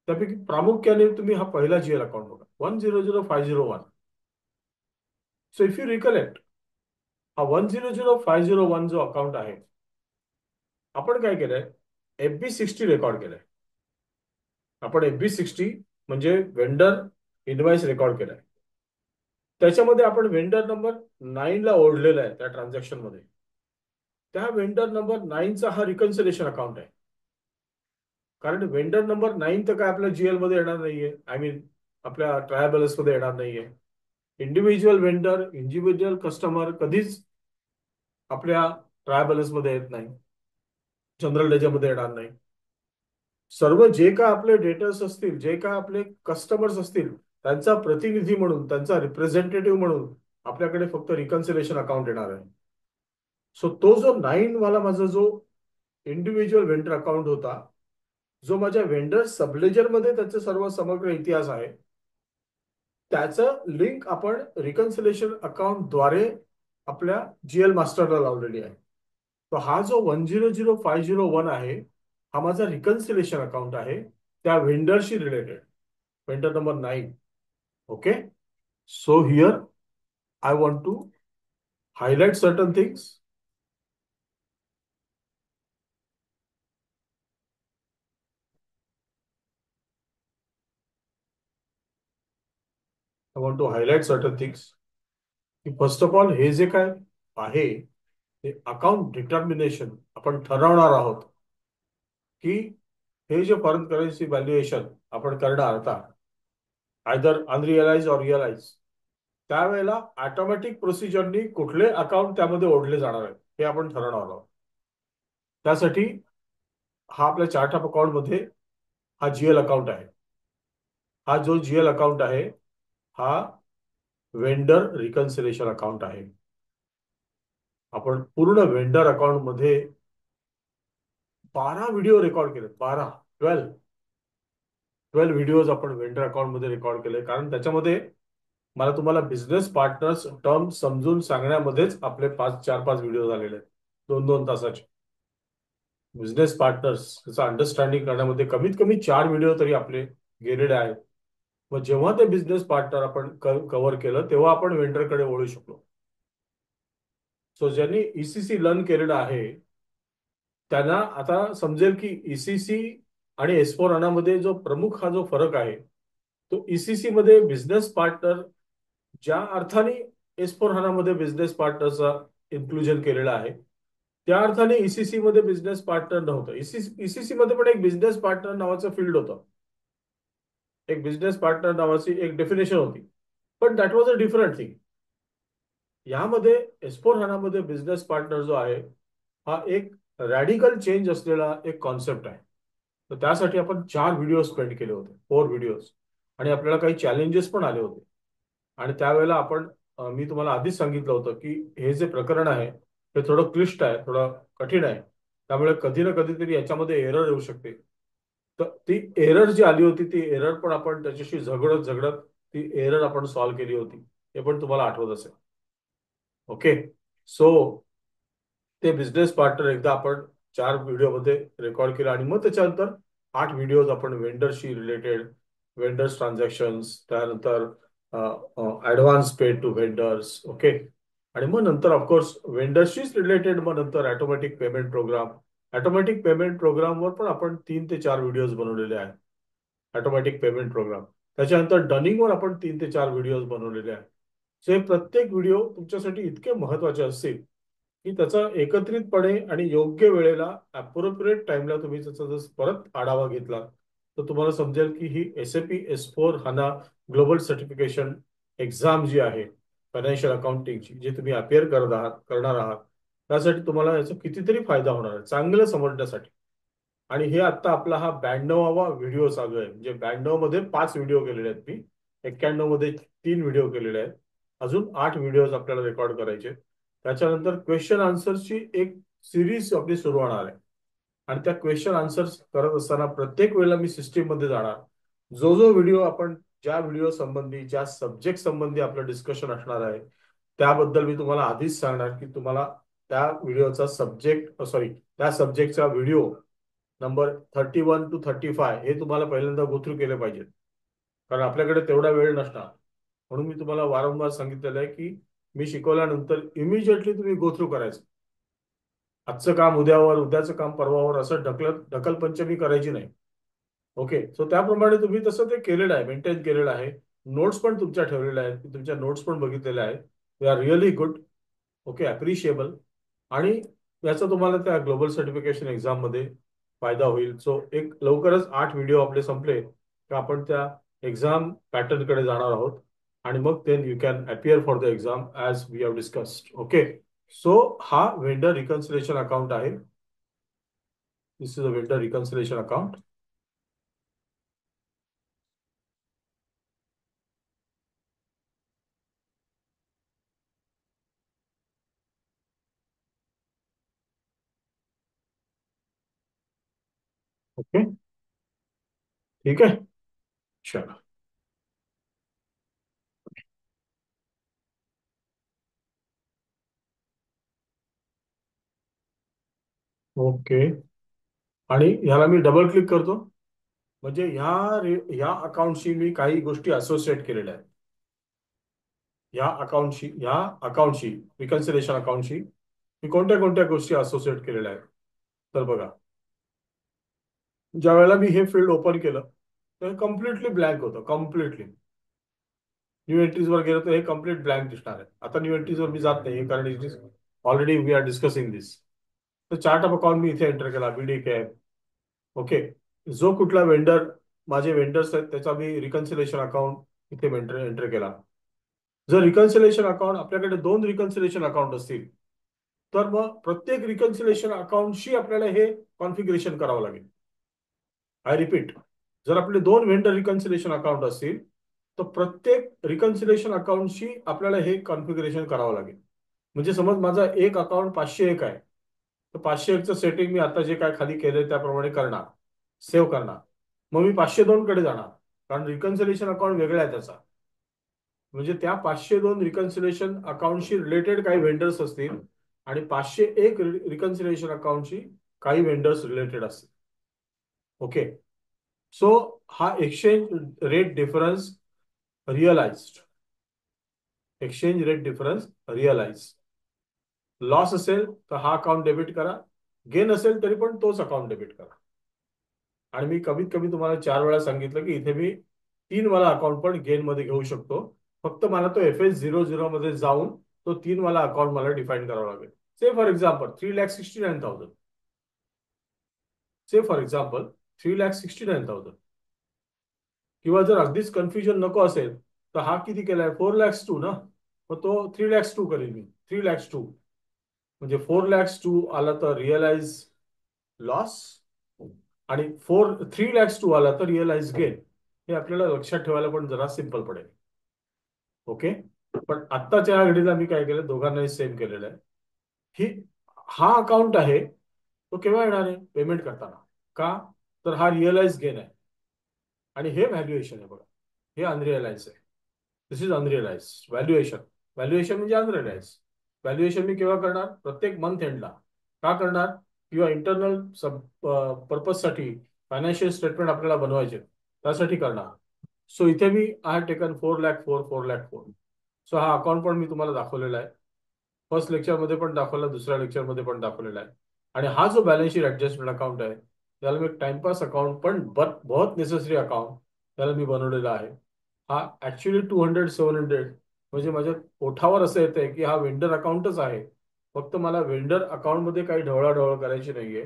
त्यापैकी प्रामुख्याने तुम्ही हा पहिला जीएल अकाउंट बघा 100501. सो इफ यू रिकलेक्ट, हा 100501 जो अकाउंट आहे आपण काय केलंय? FB60 रेकॉर्ड केलंय. आपण FB60 म्हणजे वेंडर इनवाइस रेकॉर्ड केलाय. त्याच्यामध्ये आपण वेंडर नंबर 9 ला ओढलेला आहे. त्या ट्रान्झॅक्शन मध्ये त्या वेंडर नंबर 9चा हा रिकन्सिलेशन अकाउंट आहे. कारण वेंडर नंबर 9 तर काय आपल्या जीएल मध्ये येणार नाहीये. आय मीन आपल्या ट्रायल बॅलन्स मध्ये येणार नाहीये. इंडिव्हिज्युअल वेंडर, इंडिव्हिज्युअल कस्टमर कधीच आपल्या ट्रायल बॅलन्स मध्ये येत नाही, जनरल लेजरमध्ये येणार नाही. सर्व जे काय आपले डेटर्स असतील, जे काय आपले कस्टमर्स असतील, त्यांचा प्रतिनिधी म्हणून, त्यांचा रिप्रेझेंटेटिव्ह म्हणून आपल्याकडे फक्त रिकन्सिलेशन अकाउंट येणार आहे. सो तो जो 9 वाला माझा जो इंडिव्हिज्युअल वेंडर अकाउंट होता जो माझ्या वेंडर सबलेजर मध्ये त्याचे सर्व समग्र इतिहास आहे, त्याचं लिंक आपण रिकन्सिलेशन अकाउंट द्वारे आपल्या जीएल मास्टरला लावलेली आहे. तो हा जो 100501 आहे, हा माझा रिकन्सिलेशन अकाउंट आहे त्या व्हेंडरशी related, vendor number 9. Okay. So here I want to highlight certain things. I want to highlight certain things की फर्स्ट ऑफ ऑल हे जे काय आहे ते अकाउंट डिटर्मिनेशन आपण ठरवणार आहोत की हे जे फॉरेन करन्सी व्हॅल्युएशन आपण करणार आता, आयदर अनरिअलाइज ऑर रिअलाइज, त्यावेळेला ऑटोमॅटिक प्रोसिजरनी कुठले अकाउंट त्यामध्ये ओढले जाणार आहे हे आपण ठरवणार आहोत. त्यासाठी हा आपल्या चार्ट ऑफ अकाउंट मध्ये हा जीएल अकाउंट आहे. हा जो जीएल अकाउंट आहे हा वेंडर रिकन्सिलेशन अकाउंट आहे. आपण पूर्ण वेंडर अकाउंट मध्ये 12 व्हिडिओ रेकॉर्ड केले. 12 व्हिडिओज आपण वेंडर अकाउंट मध्ये रेकॉर्ड केले, कारण त्याच्यामध्ये मला तुम्हाला बिझनेस पार्टनर्स टर्म समजून सांगण्यामध्येच आपले 4-5 व्हिडिओ झालेले आहेत, 2-2 तासाचे. बिझनेस पार्टनर्स त्याचं अंडरस्टँडिंग करण्यामध्ये कमीत कमी 4 व्हिडिओ तरी आपले गेलेले आहेत. मग जेव्हा ते बिझनेस पार्टनर आपण कव्हर केलं तेव्हा आपण वेंडरकडे वळू शकलो. सो ज्यांनी ईसीसी लर्न केलेलं आहे त्यांना आता समजेल की ईसीसी आणि एस4 मध्ये जो प्रमुख हा जो फरक आहे, तो ईसीसी मध्ये बिझनेस पार्टनर ज्या अर्थाने एस4 मध्ये बिझनेस पार्टनरचा इन्क्लुजन केलेला आहे, त्या अर्थाने ईसीसी मध्ये बिझनेस पार्टनर नव्हतं. ईसीसी मध्ये पण एक बिझनेस पार्टनर नावाचं फील्ड होतं, एक बिझनेस पार्टनर नावाची एक डेफिनेशन होती, पण that was a different thing. यामध्ये एस4 मध्ये बिझनेस पार्टनर जो आहे हा एक रॅडिकल चेंज असलेला एक कॉन्सेप्ट आहे. तर त्यासाठी आपण 4 व्हिडिओ स्पेंड केले होते, 4 व्हिडिओज. आणि आपल्याला काही चॅलेंजेस पण आले होते. आणि त्यावेळेला आपण मी तुम्हाला आधीच सांगितलं होतं की हे जे प्रकरण आहे हे थोडं क्लिष्ट आहे, थोडं कठीण आहे. त्यामुळे कधी ना कधीतरी याच्यामध्ये एरर येऊ शकते. तर ती एरर जी आली होती ती एरर पण आपण त्याच्याशी झगडत झगडत ती एरर आपण सॉल्व्ह केली होती, हे पण तुम्हाला आठवत असेल. ओके. सो ते बिझनेस पार्टनर एकदा आपण 4 व्हिडिओमध्ये रेकॉर्ड केलं आणि मग त्याच्यानंतर 8 व्हिडिओज आपण वेंडरशी रिलेटेड, वेंडर्स ट्रान्झॅक्शन्स, त्यानंतर advance paid to vendors. Okay. आणि मग नंतर ऑफकोर्स वेंडरशीच रिलेटेड मग नंतर automatic payment program. Automatic payment प्रोग्रामवर पण आपण 3 ते 4 व्हिडिओज बनवलेले आहेत. Automatic payment program. त्याच्यानंतर डनिंगवर आपण 3 ते 4 व्हिडिओज बनवलेले आहेत. सो हे प्रत्येक व्हिडिओ तुमच्यासाठी इतके महत्वाचे असतील की त्याचा एकत्रितपणे आणि योग्य वेळेला अप्रोप्रिएट टाइमला तुम्ही त्याचा जर परत आढावा घेतला तर तुम्हाला समजेल की ही एसएपी एस4 हाना ग्लोबल सर्टिफिकेशन एक्झाम जी आहे फायनान्शियल अकाउंटिंगची, जी तुम्ही अपिअर करणार आहात त्यासाठी तुम्हाला याचा कितीतरी फायदा होणार आहे चांगलं समजण्यासाठी. आणि हे आता आपला हा 92वा व्हिडिओ चालू आहे. म्हणजे 92 मध्ये 5 व्हिडिओ केलेले आहेत मी, 91 मध्ये 3 व्हिडिओ केलेले आहेत. अजून 8 व्हिडिओज आपल्याला रेकॉर्ड करायचे. त्याच्यानंतर क्वेश्चन आन्सरची एक सिरीज आपली सुरू होणार आहे. आणि त्या क्वेश्चन आन्सर्स करत असताना प्रत्येक वेळेला मी सिस्टीम मध्ये जाणार. जो जो व्हिडिओ आपण, ज्या व्हिडिओ संबंधी, ज्या सब्जेक्ट संबंधी आपलं डिस्कशन असणार आहे त्याबद्दल मी तुम्हाला आधीच सांगणार की तुम्हाला त्या व्हिडिओचा सब्जेक्ट, सॉरी, त्या सब्जेक्टचा व्हिडिओ नंबर 31 to 35 हे तुम्हाला पहिल्यांदा गोथ्रू केले पाहिजे, कारण आपल्याकडे तेवढा वेळ नसणार. म्हणून मी तुम्हाला वारंवार सांगितलेलं आहे की मी शिकवल्यानंतर इमिजिएटली तुम्ही गोथ्रू करायचं. आजचं काम उद्यावर, उद्याचं काम परवावर असं ढकलपंचमी करायची नाही. ओके. सो त्याप्रमाणे तुम्ही तसं ते केलेलं आहे, मेंटेन केलेलं आहे. नोट्स पण तुमच्या ठेवलेल्या आहेत, मी तुमच्या नोट्स पण बघितलेल्या आहेत. They are really good. Okay, appreciable. आणि याचा तुम्हाला त्या ग्लोबल सर्टिफिकेशन एक्झाम मध्ये फायदा होईल. सो एक लवकरच 8 व्हिडिओ आपले संपले की आपण त्या एक्झाम पॅटर्न कडे जाणार आहोत. आणि मग then you can appear for the exam as we have discussed. Okay. So हा वेंडर रिकन्सिलेशन अकाउंट आहे. This is a vendor reconciliation account. Okay. ठीक है, चलो. ओके. आणि ह्याला मी डबल क्लिक करतो. म्हणजे ह्या अकाउंटशी मी काही गोष्टी असोसिएट केलेल्या आहेत. ह्या अकाउंटशी रिकन्सिलेशन अकाउंटशी मी कोणत्या कोणत्या गोष्टी असोसिएट केलेल्या आहेत. तर बघा, ज्या वेळेला मी हे फील्ड ओपन केलं तर कम्प्लिटली ब्लँक होतं, कम्प्लिटली. न्यू एंट्रीजवर गेलं तर हे कम्प्लीट ब्लँक दिसणार आहे. आता न्यू एंट्रीजवर मी जात नाही, कारण it is already we are discussing this. तर चार्ट ऑफ अकाउंट मी इथे एंटर केला, बीडी कॅप. ओके. जो कुठला वेंडर, माझे वेंडर्स आहेत त्याचा मी रिकन्सिलेशन अकाउंट इथे एंटर एंटर केला. जर रिकन्सिलेशन अकाउंट, आपल्याकडे दोन रिकन्सिलेशन अकाउंट असतील, तर मग प्रत्येक रिकन्सिलेशन अकाउंटशी आपल्याला हे कॉन्फिगरेशन करावं लागेल. आय रिपीट, जर आपले दोन व्हेंडर रिकन्सिलेशन अकाउंट असतील, तर प्रत्येक रिकन्सिलेशन अकाउंटशी आपल्याला हे कॉन्फिगरेशन करावं लागेल. म्हणजे समज माझा एक अकाउंट 501 आहे, तर 501चं सेटिंग मी आता जे काय खाली केलंय त्याप्रमाणे करणार, सेव्ह करणार. मग मी 502 कडे जाणार, कारण रिकन्सिलेशन अकाउंट वेगळा आहे त्याचा. म्हणजे त्या 502 रिकन्सिलेशन अकाउंटशी रिलेटेड काही वेंडर्स असतील, आणि 501 रिकन्सिलेशन अकाउंटशी काही वेंडर्स रिलेटेड असतील. ओके. सो हा exchange rate difference realized, exchange rate difference realize. Loss असेल तर हा अकाउंट डेबिट करा, गेन असेल तरी पण तोच अकाउंट डेबिट करा. आणि मी कमीत कमी तुम्हाला 4 वेळा सांगितलं की इथे मी 3 वाला अकाउंट पण गेन मध्ये घेऊ शकतो. फक्त मला तो FS00 मध्ये जाऊन तो 3 वाला अकाउंट मला डिफाईन करावा लागेल. Say for example 3,69,000. Say for example 3,69,000. किंवा जर अगदीच कन्फ्युजन नको असेल, तर हा किती केलाय, 4,02,000 ना. मग तो 3,02,000 करेल मी, 3,02,000. म्हणजे 4,02,000 आला तर रिअलाइज लॉस, आणि 3,02,000 आला तर रिअलाइज गेन. हे आपल्याला लक्षात ठेवायला पण जरा सिंपल पडेल. ओके. पण आत्ताच्या घडीला मी काय केलं, दोघांनाही सेम केलेलं आहे. ही हा अकाउंट आहे, तो केव्हा येणार आहे, पेमेंट करताना. का, तर हा रिअलाइज गेन आहे, आणि हे व्हॅल्युएशन आहे बघा. हे अनरिअलाइज आहे. This is अनरिअलाइज valuation. व्हॅल्युएशन म्हणजे अनरिअलाइज. व्हॅल्युएशन मी केव्हा करणार, प्रत्येक मंथ एंडला. का करणार, किंवा इंटरनल सब पर्पजसाठी फायनान्शियल स्टेटमेंट आपल्याला बनवायचे, त्यासाठी करणार. सो इथे मी आय टेकन 4,04,000, 4,04,000. सो हा अकाउंट पण मी तुम्हाला दाखवलेला आहे. फर्स्ट लेक्चरमध्ये पण दाखवला, दुसऱ्या लेक्चरमध्ये पण दाखवलेला आहे. आणि हा जो बॅलन्स शीट ऍडजस्टमेंट अकाउंट आहे, त्याला मी टाइमपास अकाउंट पण बहुत नेसेसरी अकाउंट त्याला मी बनवलेला आहे. हा ऍक्च्युली 200-700, म्हणजे माझ्या ओठावर असं येत आहे की हा वेंडर अकाउंटच आहे. फक्त मला वेंडर अकाउंटमध्ये काही ढवळाढवळ करायची नाहीये.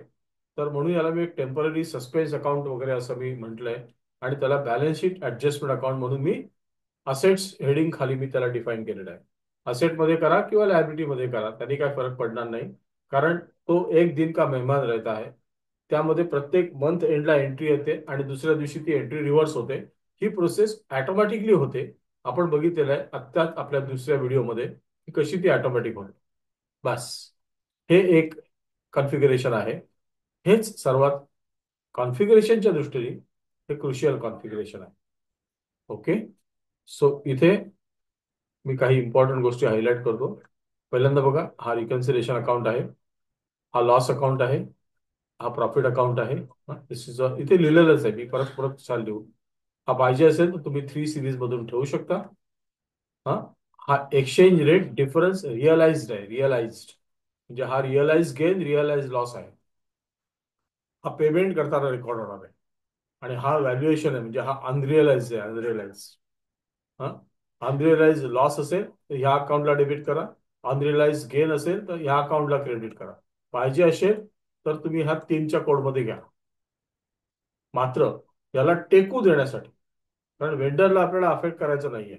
तर म्हणून याला मी एक टेम्पररी सस्पेन्स अकाउंट वगैरे असं मी म्हटलंय. आणि त्याला बॅलन्स शीट ऍडजस्टमेंट अकाउंट म्हणून मी असेट्स हेडिंग खाली मी त्याला डिफाईन केलेलं आहे. असेटमध्ये करा किंवा लायबिलिटीमध्ये करा, त्यांनी काय फरक पडणार नाही. कारण तो एक दिन का मेहमान रहता है. त्यामध्ये प्रत्येक मंथ एंडला एंट्री येते आणि दुसऱ्या दिवशी ती एंट्री रिव्हर्स होते. ही प्रोसेस ऑटोमॅटिकली होते. आपण बघितलेलं आहे आत्ताच आपल्या दुसऱ्या व्हिडिओमध्ये की कशी ती ऑटोमॅटिक होते. बस. हे एक कॉन्फिगरेशन आहे. हेच सर्वात कॉन्फिगरेशनच्या दृष्टीने हे क्रुशियल कॉन्फिगरेशन आहे. ओके. सो इथे मी काही इम्पॉर्टंट गोष्टी हायलाइट करतो. पहिल्यांदा बघा, हा रिकन्सिलेशन अकाउंट आहे, हा लॉस अकाउंट आहे, हा प्रॉफिट अकाउंट आहे. दिस इज इथे लिहिलेलंच आहे, मी परत परत चाल देऊ. हा पाहिजे असेल तर तुम्ही 3 सिरीज मधून ठेवू शकता. हा हा एक्सचेंज रेट डिफरन्स रिअलाइज्ड आहे, रिअलाइज्ड म्हणजे हा रिअलाइज गेन, रिअलाइज लॉस आहे. हा पेमेंट करताना रेकॉर्ड होणार आहे. आणि हा व्हॅल्युएशन आहे, म्हणजे हा अनरिअलाइज आहे, अनरिअलाइज. हा अनरिअलाइज लॉस असेल तर ह्या अकाउंटला डेबिट करा, अनरिअलाइज गेन असेल तर ह्या अकाउंटला क्रेडिट करा. पाहिजे असेल तर तुम्ही ह्या 3च्या कोडमध्ये घ्या. मात्र याला टेकू देण्यासाठी, कारण वेंडरला आपल्याला अफेक्ट करायचं नाहीये,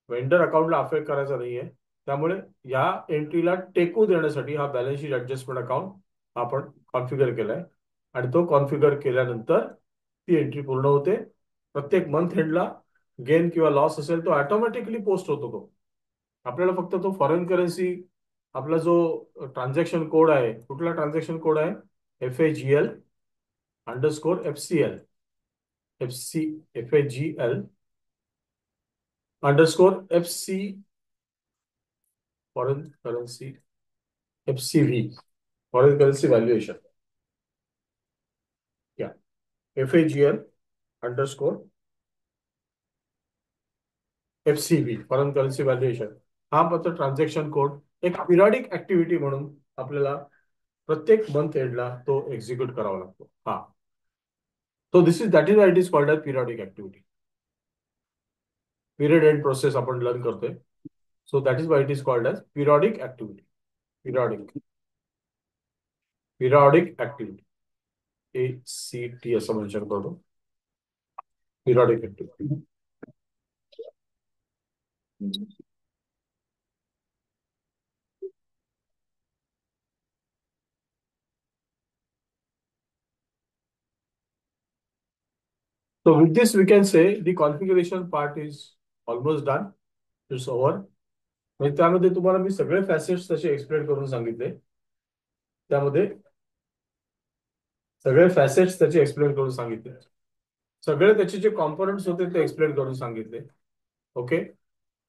वेंडर अकाउंटला अफेक्ट करायचं नाहीये. त्यामुळे या एंट्रीला टेकू देण्यासाठी हा बॅलन्स शीट ऍडजस्टमेंट अकाउंट आपण कॉन्फिगर केलाय. आणि तो कॉन्फिगर केल्यानंतर ती एंट्री पूर्ण होते. प्रत्येक मंथ एंडला गेन किंवा लॉस असेल तो ऑटोमॅटिकली पोस्ट होतो. तो आपल्याला फक्त तो फॉरेन करन्सी, आपला जो ट्रान्झॅक्शन कोड आहे, कुठला ट्रान्झॅक्शन कोड आहे, FAGL_FCL. FAGL underscore FC foreign currency FCV foreign currency valuation. Yeah, FAGL underscore FCV foreign currency valuation हा फक्त ट्रान्झॅक्शन कोड एक पिरियडिक ऍक्टिव्हिटी म्हणून आपल्याला प्रत्येक मंथ एंडला तो एक्झिक्यूट करावा लागतो. हा, so this is that is why it is called as periodic activity. Period end process आपण लर्न करतोय. So that is why it is called as periodic activity. Periodic activity ACT असं मेन्शन करतो. Periodic activity. So with this, we can say the configuration part is almost done. It's over. म्हणजे त्यामध्ये तुम्हाला मी सगळे फॅसेट्स तसे एक्सप्लेन करून सांगितले. त्यामध्ये सगळे फॅसेट्स त्याचे एक्सप्लेन करून सांगितले. सगळे त्याचे जे कॉम्पोनंट्स होते ते एक्सप्लेन करून सांगितले. ओके.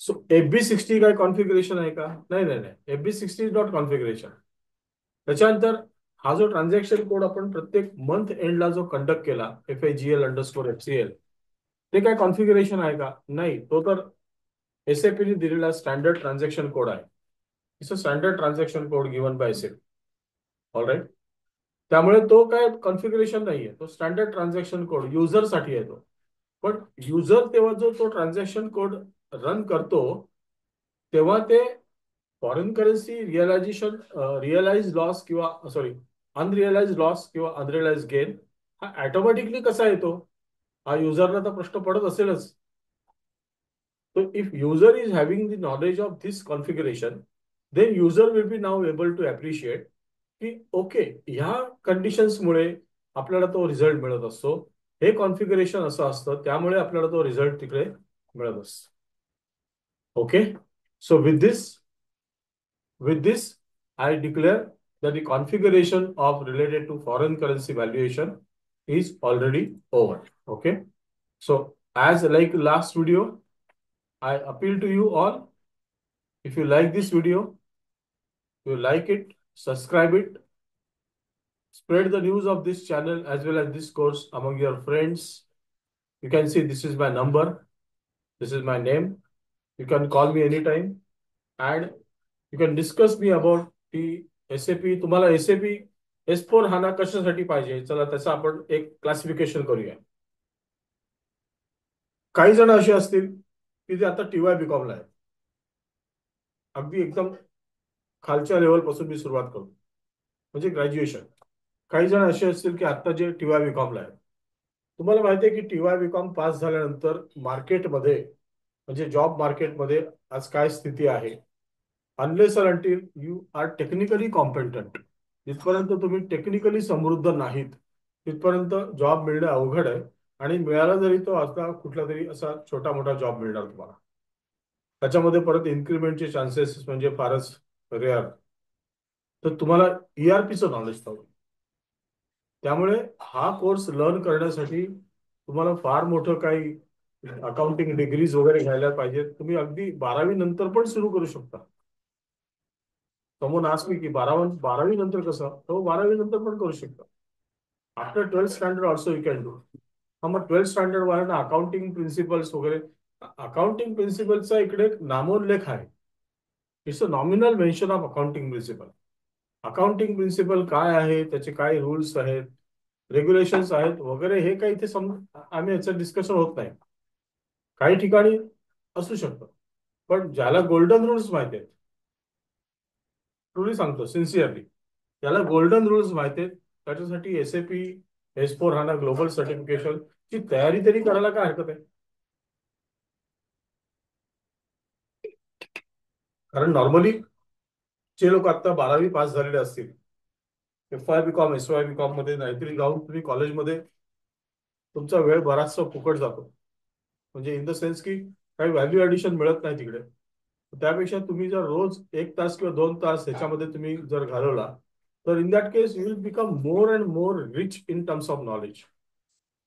सो FB60 काय कॉन्फिगरेशन आहे का? नाही नाही नाही. FB60 is not configuration. त्याच्यानंतर हा जो ट्रान्झॅक्शन कोड आपण प्रत्येक मंथ एंडला जो कंडक्ट केला FAGL_FCL ते काय कॉन्फिगरेशन आहे का? नाही. तो तर SAP ने दिलेला स्टँडर्ड ट्रान्झॅक्शन कोड आहे. It's a standard transaction code given by SAP. All right. त्यामुळे तो काय कॉन्फिगरेशन नाहीये. तो स्टँडर्ड ट्रान्झॅक्शन कोड युजरसाठी आहे तो. पण युजर तेव्हा जो तो ट्रान्झॅक्शन कोड रन करतो तेव्हा ते फॉरेन करन्सी रिअलाइज लॉस किंवा सॉरी अनरिअलाइज लॉस किंवा अनरिअलाइज गेन हा ऑटोमॅटिकली कसा येतो हा युजरला तर प्रश्न पडत असेलच. So if user is having the knowledge of this configuration, then user will be now able to appreciate की ओके ह्या कंडिशन्समुळे आपल्याला तो रिझल्ट मिळत असतो. हे कॉन्फिगरेशन असं असतं त्यामुळे आपल्याला तो रिझल्ट तिकडे मिळत असतो. Okay. So with this I declare that the configuration of related to foreign currency valuation is already over. Okay. So as like last video, I appeal to you all. If you like this video, you like it, subscribe it, spread the news of this channel as well as this course among your friends. You can see this is my number, this is my name. You can call me anytime and you can discuss me about the SAP. तुम्हाला SAP S4 HANA कशासाठी पाहिजे चला त्याचं आपण एक क्लासिफिकेशन करूया. काही जण असे असतील की ते आता TY BCom ला आहेत. अगदी एकदम खालच्या लेवल पासून मी सुरुवात करतो म्हणजे ग्रॅज्युएशन. काही जण असे असतील की आता जे TY BCom ला आहेत. तुम्हाला माहिती आहे की TY BCom पास झाल्यानंतर मार्केटमध्ये म्हणजे जॉब मार्केटमध्ये आज काय स्थिती आहे. Unless and until you are technically competent, जिथपर्यंत तुम्ही टेक्निकली समृद्ध नाहीत तिथपर्यंत जॉब मिळणं अवघड आहे. आणि मिळाला जरी तो आता कुठला तरी असा छोटा मोठा जॉब मिळणार तुम्हाला. त्याच्यामध्ये परत इन्क्रीमेंटचे चान्सेस म्हणजे फारच रेअर. तर तुम्हाला ERPचं नॉलेज पाहिजे. त्यामुळे हा कोर्स लर्न करण्यासाठी तुम्हाला फार मोठं काही अकाउंटिंग डिग्रीज वगैरे घ्यायला पाहिजे. तुम्ही अगदी 12वी नंतर पण सुरू करू शकता. समोर आस्क मी की 12वी नंतर कसं, तो 12वी नंतर पण करू शकता. After 12th standard also you can do. हा मग 12th स्टँडर्ड वाल्यांना अकाउंटिंग प्रिन्सिपल्स वगैरे, अकाउंटिंग प्रिन्सिपलचा इकडे नामोल्लेख आहे. It's a nominal mention of accounting principle. Accounting principle काय आहे, त्याचे काय रूल्स आहेत, रेग्युलेशन्स आहेत वगैरे हे काही इथे आम्ही याचं डिस्कशन होत नाही. काही ठिकाणी असू शकतं पण ज्याला गोल्डन रूल्स माहिती आहेत, ट्रुली सांगतो सिन्सिअरली, त्याला गोल्डन रूल्स माहिती आहेत त्याच्यासाठी SAP S4 HANA global certification ची तयारी तरी करायला काय हरकत आहे. कारण नॉर्मली जे लोक आता 12वी पास झालेले असतील FY BCom SY BCom मध्ये नाहीतरी जाऊन तुम्ही कॉलेजमध्ये तुमचा वेळ बराचसा फुकट जातो. म्हणजे इन द सेन्स की काही व्हॅल्यू ऍडिशन मिळत नाही तिकडे. त्यापेक्षा तुम्ही जर रोज 1 तास किंवा 2 तास ह्याच्यामध्ये तुम्ही जर घालवला तर in that case you will become more and more rich in terms of knowledge.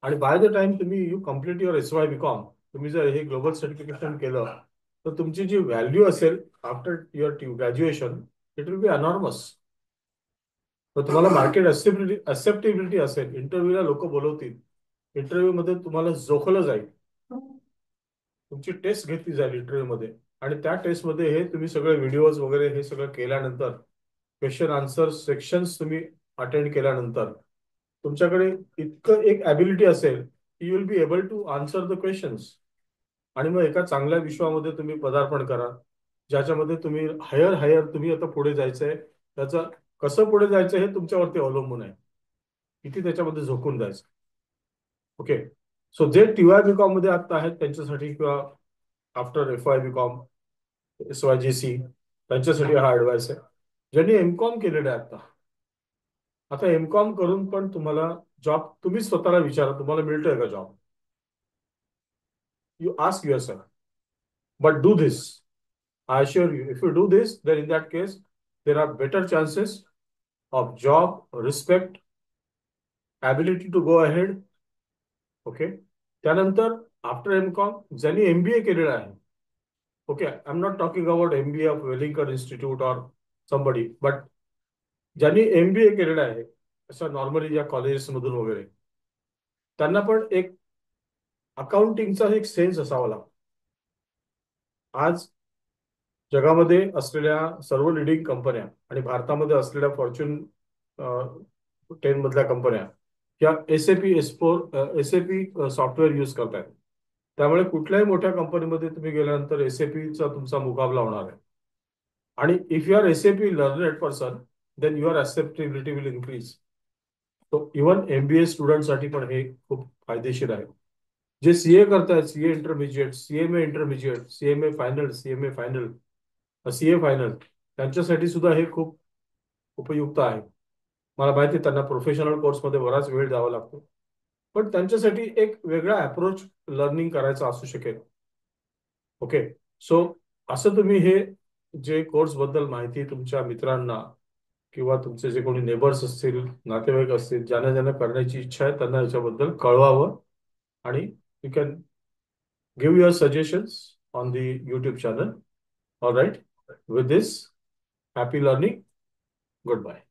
आणि बाय द टाइम तुम्ही you complete your SY BCom, तुम्ही जर हे ग्लोबल सर्टिफिकेशन केलं तर तुमची जी व्हॅल्यू असेल after your graduation, it will be enormous. तर तुम्हाला मार्केट ऍक्सेप्टेबिलिटी असेल, इंटरव्ह्यूला लोक बोलवतील, इंटरव्ह्यू मध्ये तुम्हाला जोखलं जाईल, तुमची टेस्ट घेतली जाईल इंटरव्ह्यू मध्ये. आणि त्या टेस्टमध्ये हे तुम्ही सगळे व्हिडिओज वगैरे हे सगळं केल्यानंतर, क्वेश्चन आन्सर सेक्शन्स तुम्ही अटेंड केल्यानंतर, तुमच्याकडे इतकं एक ॲबिलिटी असेल की you will be able to answer the questions. आणि मग एका चांगल्या विश्वामध्ये तुम्ही पदार्पण करा, ज्याच्यामध्ये तुम्ही हायर हायर तुम्ही आता पुढे जायचंय. त्याचं कसं पुढे जायचं हे तुमच्यावरती अवलंबून आहे, किती त्याच्यामध्ये झोकून जायचं. ओके. सो जे TY BCom मध्ये आता आहेत त्यांच्यासाठी, किंवा आफ्टर FY BCom, SYGC, त्यांच्यासाठी हा ऍडवाइस आहे. ज्यांनी MCom केलेलं आहे आता MCom करून पण तुम्हाला जॉब, तुम्ही स्वतःला विचारा तुम्हाला मिळतोय का job. You ask your self. But do this. I assure you, if you do this, then in that case, there are better chances of job, respect, ability to go ahead. Okay. त्यानंतर आफ्टर MCom ज्यांनी MBA केलेलं आहे, okay, I am not talking about MBA of Welingkar institute और समबडी, बट ज्यांनी MBA केलेलं आहे अशा नॉर्मली या कॉलेजेस मधून वगैरे, त्यांना पण एक अकाउंटिंगचा एक सेन्स असावा लागतो. आज जगामध्ये असलेल्या सर्व लिडिंग कंपन्या आणि भारतामध्ये असलेल्या Fortune 10 मधल्या कंपन्या या SAP सॉफ्टवेअर यूज करतायत. त्यामुळे कुठल्याही मोठ्या कंपनीमध्ये तुम्ही गेल्यानंतर SAPचा तुमचा मुकाबला होणार आहे. आणि if you are SAP learned person, then your acceptability will increase. तो इव्हन MBA स्टुडंटसाठी पण हे खूप फायदेशीर आहे. जे CA करतायत, CA intermediate, CMA intermediate, CMA final, CA final, त्यांच्यासाठी सुद्धा हे खूप उपयुक्त आहे. मला माहिती आहे त्यांना प्रोफेशनल कोर्समध्ये बराच वेळ द्यावा लागतो, पण त्यांच्यासाठी एक वेगळा अप्रोच लर्निंग करायचा असू शकेल. ओके. सो असं तुम्ही हे जे कोर्स बद्दल माहिती तुमच्या मित्रांना किंवा तुमचे जे कोणी नेबर्स असतील, नातेवाईक असतील, ज्यांना ज्यांना करण्याची इच्छा आहे त्यांना याच्याबद्दल कळवावं. आणि you can give your suggestions on the YouTube channel. All right. With this, happy learning. Good bye.